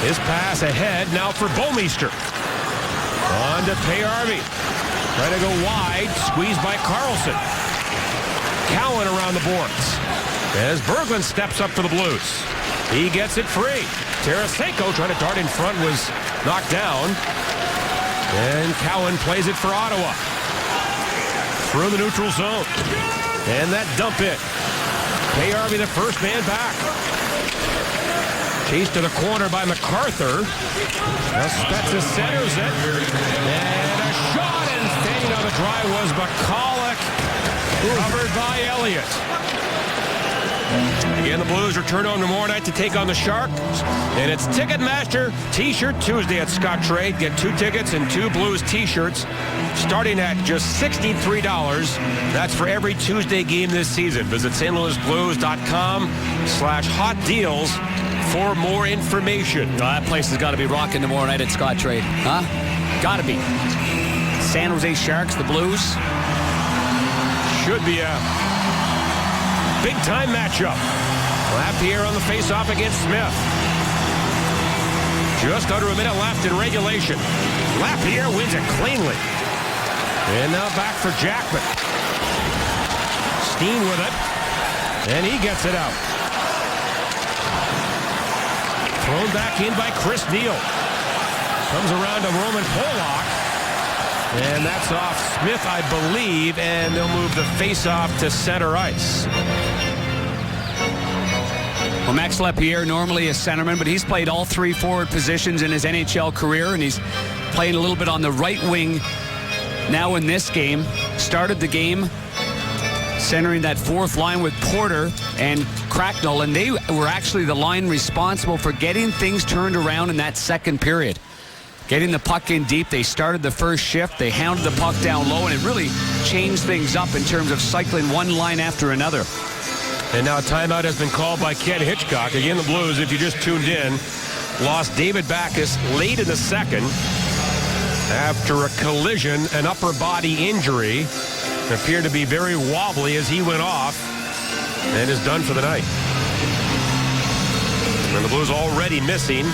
His pass ahead now for Bouwmeester. On to Payarvi. Trying to go wide, squeezed by Carlson. Cowan around the boards. As Berglund steps up for the Blues. He gets it free. Tarasenko trying to dart in front, was knocked down. And Cowan plays it for Ottawa. Through the neutral zone. And that dump in. Payarvi the first man back. Chased to the corner by MacArthur. Now Spezza centers it. And a shot, and standing on the drive was McCulloch. Covered by Elliott. Again, the Blues return home tomorrow night to take on the Sharks. And it's Ticketmaster T-Shirt Tuesday at Scottrade. Get 2 tickets and 2 Blues T-shirts starting at just $63. That's for every Tuesday game this season. Visit stlouisblues.com/hot deals for more information. Oh, that place has got to be rocking tomorrow night at Scottrade. Huh? Got to be. San Jose Sharks, the Blues. Should be a big-time matchup. Lapierre on the face-off against Smith. Just under a minute left in regulation. Lapierre wins it cleanly. And now back for Jackman. Steen with it. And he gets it out. Thrown back in by Chris Neal. Comes around to Roman Polak. And that's off Smith, I believe, and they'll move the face-off to center ice. Well, Max Lapierre, normally a centerman, but he's played all 3 forward positions in his NHL career, and he's playing a little bit on the right wing now in this game. Started the game centering that 4th line with Porter and Cracknell, and they were actually the line responsible for getting things turned around in that second period. Getting the puck in deep, they started the first shift, they hounded the puck down low, and it really changed things up in terms of cycling one line after another. And now a timeout has been called by Ken Hitchcock. Again, the Blues, if you just tuned in, lost David Backes late in the second after a collision, an upper body injury. It appeared to be very wobbly as he went off and is done for the night. And the Blues already missing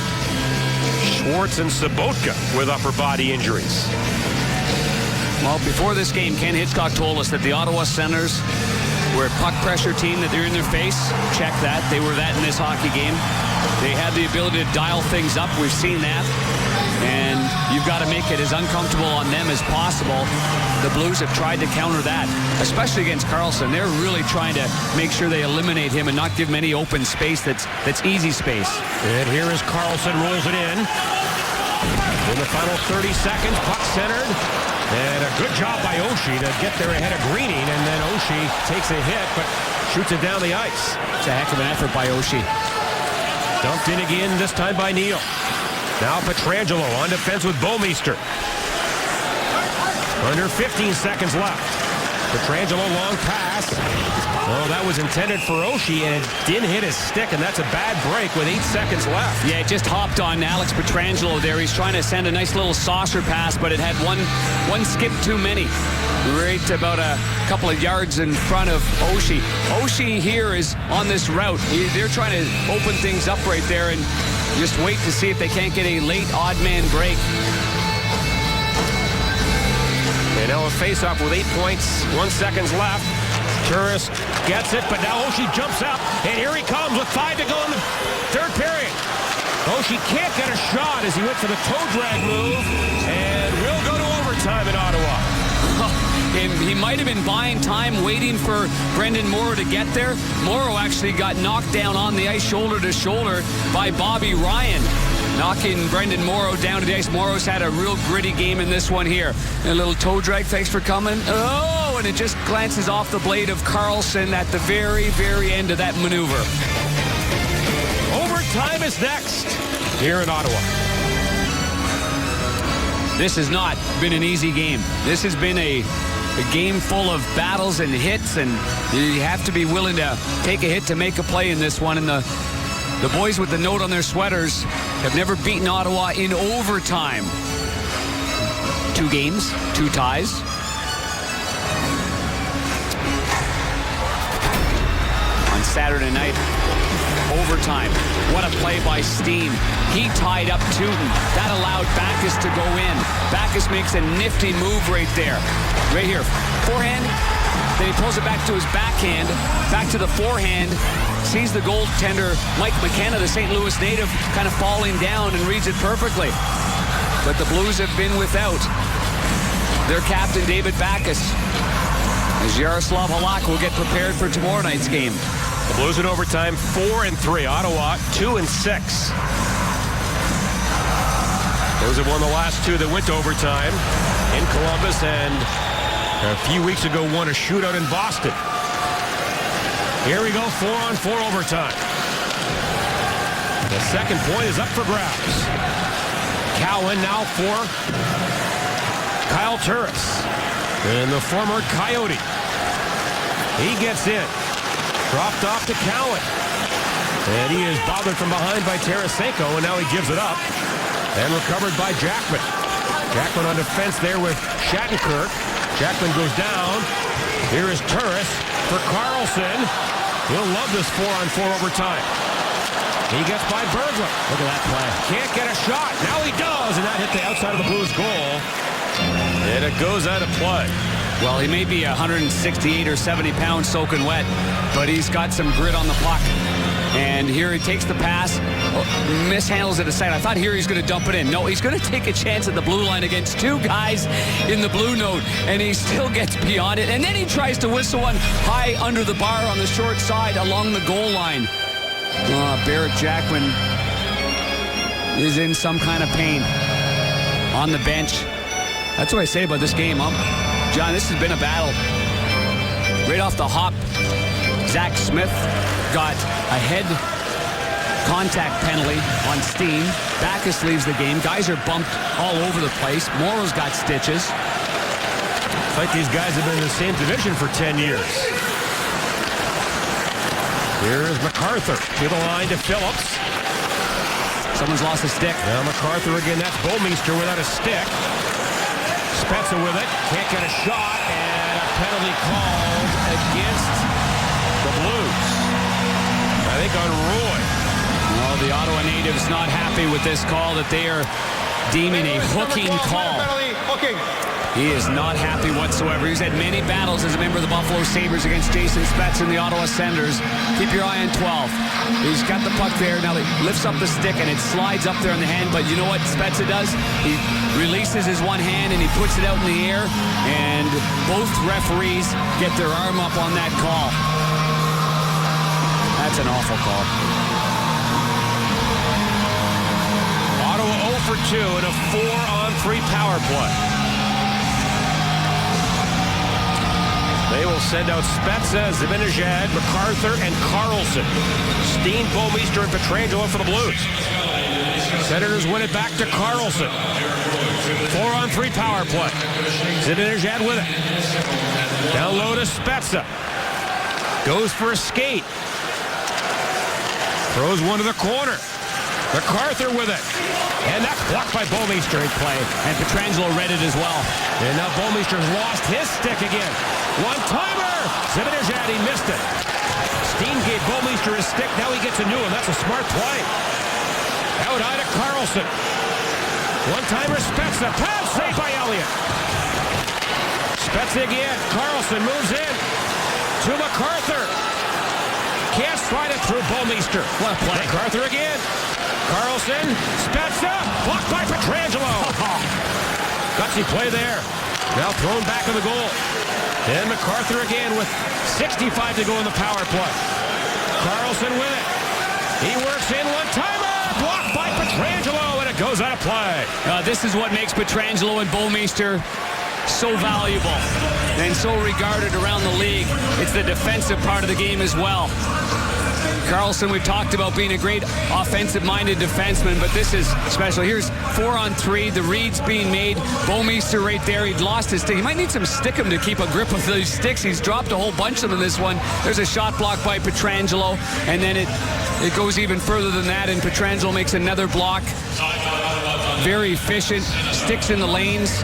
Schwartz and Sobotka with upper body injuries. Well, before this game, Ken Hitchcock told us that the Ottawa Senators were a puck pressure team, that they're in their face. Check that. They were that in this hockey game. They had the ability to dial things up. We've seen that. And you've got to make it as uncomfortable on them as possible. The Blues have tried to counter that, especially against Carlson. They're really trying to make sure they eliminate him and not give him any open space that's easy space. And here is Carlson, rolls it in. In the final 30 seconds, puck centered. And a good job by Oshie to get there ahead of Greening. And then Oshie takes a hit, but shoots it down the ice. It's a heck of an effort by Oshie. Dumped in again, this time by Neal. Now Pietrangelo on defense with Bouwmeester. Under 15 seconds left. Pietrangelo long pass. Oh, that was intended for Oshie, and it didn't hit his stick, and that's a bad break with 8 seconds left. Yeah, it just hopped on Alex Pietrangelo there. He's trying to send a nice little saucer pass, but it had one skip too many. Right about a couple of yards in front of Oshie. Oshie here is on this route. They're trying to open things up right there and just wait to see if they can't get a late odd man break. And now a face-off with 8 points, 1 second left. Turris gets it, but now Oshie jumps up, and here he comes with 5 to go in the third period. Oshie can't get a shot as he went for the toe drag move, and will go to overtime in Ottawa. He might have been buying time, waiting for Brendan Morrow to get there. Morrow actually got knocked down on the ice shoulder to shoulder by Bobby Ryan, knocking Brendan Morrow down to the ice. Morrow's had a real gritty game in this one here. A little toe drag, thanks for coming. Oh, and it just glances off the blade of Carlson at the very, very end of that maneuver. Overtime is next here in Ottawa. This has not been an easy game. This has been a game full of battles and hits, and you have to be willing to take a hit to make a play in this one. And the boys with the note on their sweaters have never beaten Ottawa in overtime. 2 games, 2 ties. On Saturday night, overtime. What a play by Steen. He tied up Tootin. That allowed Backes to go in. Backes makes a nifty move right there. Right here. Forehand. Then he pulls it back to his backhand. Back to the forehand. Sees the goaltender, Mike McKenna, the St. Louis native, kind of falling down and reads it perfectly. But the Blues have been without their captain, David Backes, as Yaroslav Halak will get prepared for tomorrow night's game. The Blues in overtime, 4-3. Ottawa, 2-6. Those have won the last 2 that went to overtime in Columbus, and a few weeks ago won a shootout in Boston. Here we go, 4-on-4 overtime. The second point is up for grabs. Cowan now for Kyle Turris, and the former Coyote. He gets in. Dropped off to Cowan. And he is bothered from behind by Tarasenko, and now he gives it up. And recovered by Jackman. Jackman on defense there with Shattenkirk. Jackman goes down. Here is Turris for Carlson. He'll love this 4-on-4 overtime. He gets by Berglund. Look at that play. Can't get a shot. Now he does, and that hit the outside of the Blues goal. And it goes out of play. Well, he may be 168 or 70 pounds soaking wet, but he's got some grit on the puck. And here he takes the pass, mishandles it aside. I thought here he's going to dump it in. No, he's going to take a chance at the blue line against 2 guys in the blue note, and he still gets beyond it. And then he tries to whistle one high under the bar on the short side along the goal line. Barrett Jackman is in some kind of pain on the bench. That's what I say about this game, John, this has been a battle. Right off the hop, Zach Smith got a head contact penalty on Steen. Backes leaves the game. Guys are bumped all over the place. Morrow's got stitches. It's like these guys have been in the same division for 10 years. Here is MacArthur to the line to Phillips. Someone's lost a stick. Now MacArthur again. That's Bouwmeester without a stick. Spezza with it. Can't get a shot. And a penalty called against the Blues. I think on Roy. Well, the Ottawa natives not happy with this call that they are deeming a hooking call. He is not happy whatsoever. He's had many battles as a member of the Buffalo Sabres against Jason Spezza and the Ottawa Senators. Keep your eye on 12. He's got the puck there. Now he lifts up the stick and it slides up there in the hand. But you know what Spezza does? He releases his one hand and he puts it out in the air. And both referees get their arm up on that call. That's an awful call. Ottawa 0 for 2 in a 4-on-3 power play. They will send out Spezza, Zibanejad, MacArthur, and Carlson. Steen, Bouwmeester, and Pietrangelo for the Blues. Senators win it back to Carlson. 4-on-3 power play. Zibanejad with it. Down low to Spezza. Goes for a skate. Throws one to the corner. MacArthur with it. And that's blocked by Bouwmeester. Great play. And Pietrangelo read it as well. And now Bouwmeester's lost his stick again. One-timer! Zibanejad, he missed it. Steen gave Bouwmeester his stick. Now he gets a new one. That's a smart play. Out high to Carlson. One-timer Spezza. Pass saved by Elliott. Spezza again. Carlson moves in to MacArthur. Can't slide it through Bouwmeester. What a play. MacArthur again. Carlson. Spezza. Blocked by Pietrangelo. Gutsy play there. Now thrown back of the goal. And MacArthur again with 65 to go in the power play. Carlson with it. He works in one-timer. Blocked by Pietrangelo, and it goes out of play. This is what makes Pietrangelo and Bouwmeester so valuable and so regarded around the league. It's the defensive part of the game as well. Carlson, we've talked about being a great offensive-minded defenseman, but this is special. Here's 4-on-3, the reads being made. Bouwmeester right there, he'd lost his stick. He might need some stickum to keep a grip of those sticks. He's dropped a whole bunch of them in this one. There's a shot block by Pietrangelo, and then it goes even further than that, and Pietrangelo makes another block. Very efficient, sticks in the lanes.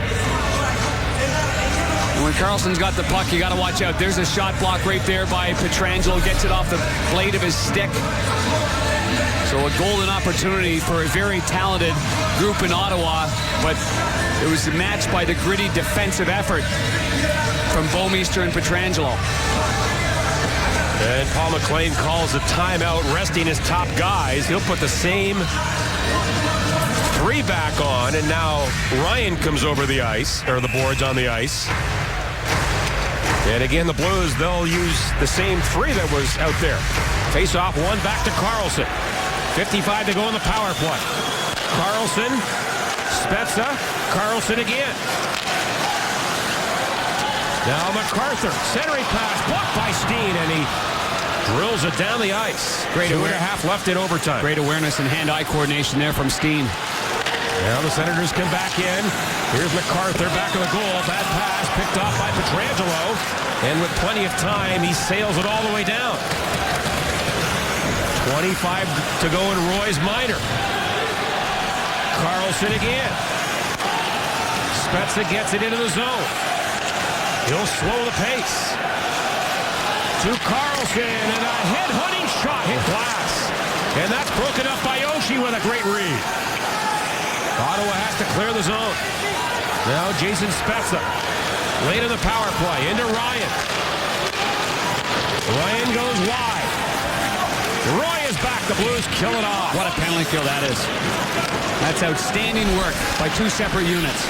And when Carlson's got the puck, you got to watch out. There's a shot block right there by Pietrangelo. Gets it off the blade of his stick. So a golden opportunity for a very talented group in Ottawa, but it was matched by the gritty defensive effort from Bouwmeester and Pietrangelo. And Paul McLean calls a timeout, resting his top guys. He'll put the same three back on, and now Ryan comes over the ice, or the boards on the ice. And again, the Blues, they'll use the same three that was out there. Face off one back to Carlson. 55 to go in the power play. Carlson, Spezza, Carlson again. Now MacArthur, centering pass, blocked by Steen, and he drills it down the ice. Great 2.5 left in overtime. Great awareness and hand-eye coordination there from Steen. Now the Senators come back in. Here's MacArthur back of the goal. Bad pass picked off by Pietrangelo. And with plenty of time, he sails it all the way down. 25 to go in Roy's minor. Carlson again. Spezza gets it into the zone. He'll slow the pace. To Carlson, and a head-hunting shot hit glass. And that's broken up by Oshie with a great read. Ottawa has to clear the zone. Now Jason Spezza. Late in the power play. Into Ryan. Ryan goes wide. Roy is back. The Blues kill it off. What a penalty kill that is. That's outstanding work by two separate units.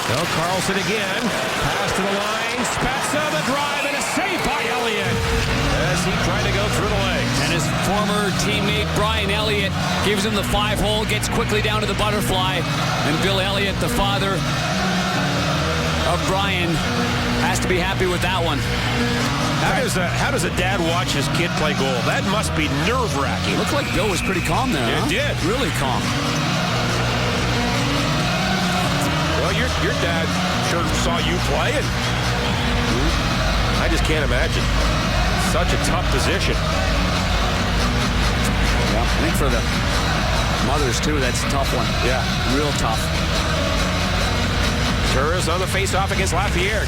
Now Carlson again. Pass to the line. Spezza the drive, and a save by Elliott as he tried to go through the legs. And his former teammate Brian Elliott gives him the 5-hole, gets quickly down to the butterfly, and Bill Elliott, the father of Brian, has to be happy with that one. How does a dad watch his kid play goal? That must be nerve-wracking. Looked like Bill was pretty calm there. It did. Really calm. Well, your dad sure saw you play, and I just can't imagine. Such a tough position. Yeah, I think for the mothers, too, that's a tough one. Yeah. Real tough. Turris on the face-off against Lapierre.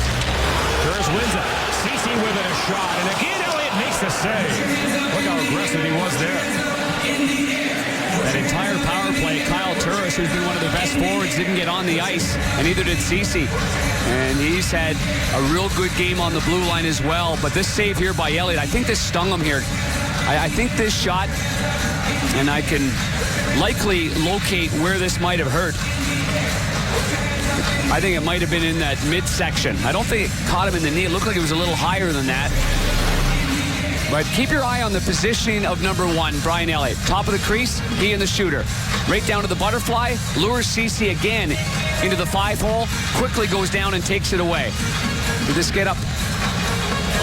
Turris wins it. Ceci with it, a shot. And again, Elliott makes the save. Look how aggressive he was there. That entire power play, Kyle Turris, who's been one of the best forwards, didn't get on the ice, and neither did Ceci. And he's had a real good game on the blue line as well. But this save here by Elliott, I think this stung him here. I think this shot, and I can likely locate where this might have hurt. I think it might have been in that midsection. I don't think it caught him in the knee. It looked like it was a little higher than that. But keep your eye on the positioning of number one, Brian Elliott. Top of the crease, he and the shooter. Right down to the butterfly, lures Ceci again into the 5-hole, quickly goes down and takes it away. Did this get up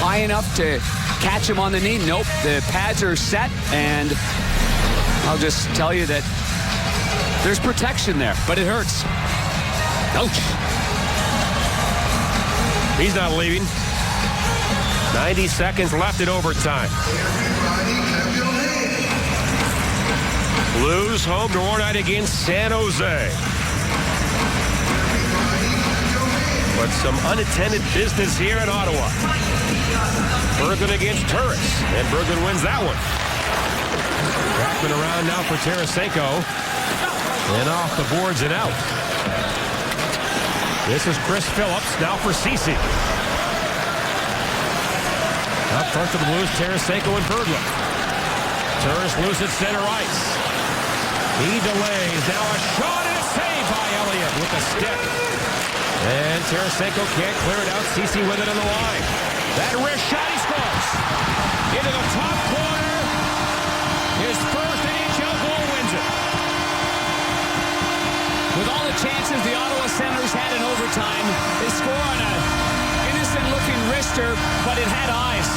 high enough to catch him on the knee? Nope. The pads are set, and I'll just tell you that There's protection there, but it hurts. Ouch. He's not leaving. 90 seconds left in overtime. Blues home tomorrow night against San Jose. But some unattended business here in Ottawa. Berglund against Turris, and Berglund wins that one. Backman around now for Tarasenko. And off the boards and out. This is Chris Phillips now for Ceci. Up front for the Blues, Tarasenko and Berglund. Turris loose at center ice. He delays. Now a shot and a save by Elliott with the stick. And Tarasenko can't clear it out. Ceci with it on the line. That wrist shot, he scores. Into the top corner. His first NHL goal wins it. With all the chances the Ottawa Senators had in overtime, they score on an innocent-looking wrister, but it had eyes.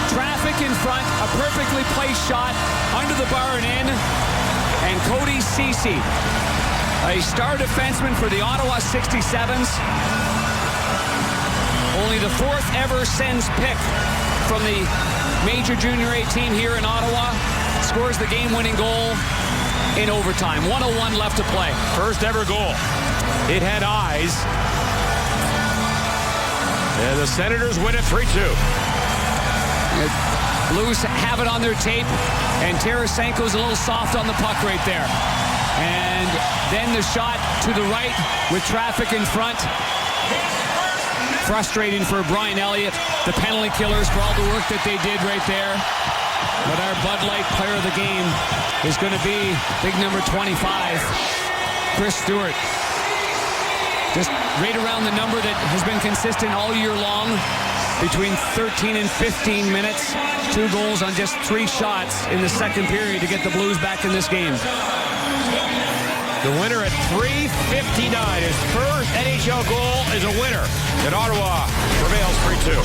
Traffic in front, a perfectly placed shot under the bar and in, and Cody Ceci, a star defenseman for the Ottawa 67s, only the fourth ever Sens pick from the major junior A team here in Ottawa, scores the game-winning goal in overtime. 1:01 left to play. First ever goal. It had eyes. And the Senators win it 3-2. Blues have it on their tape, and Tarasenko's a little soft on the puck right there. And then the shot to the right with traffic in front. Frustrating for Brian Elliott, the penalty killers, for all the work that they did right there. But our Bud Light player of the game is going to be big number 25, Chris Stewart. Just right around the number that has been consistent all year long, between 13 and 15 minutes. 2 goals on just 3 shots in the second period to get the Blues back in this game. The winner at 3:59. His first NHL goal is a winner. And Ottawa prevails 3-2.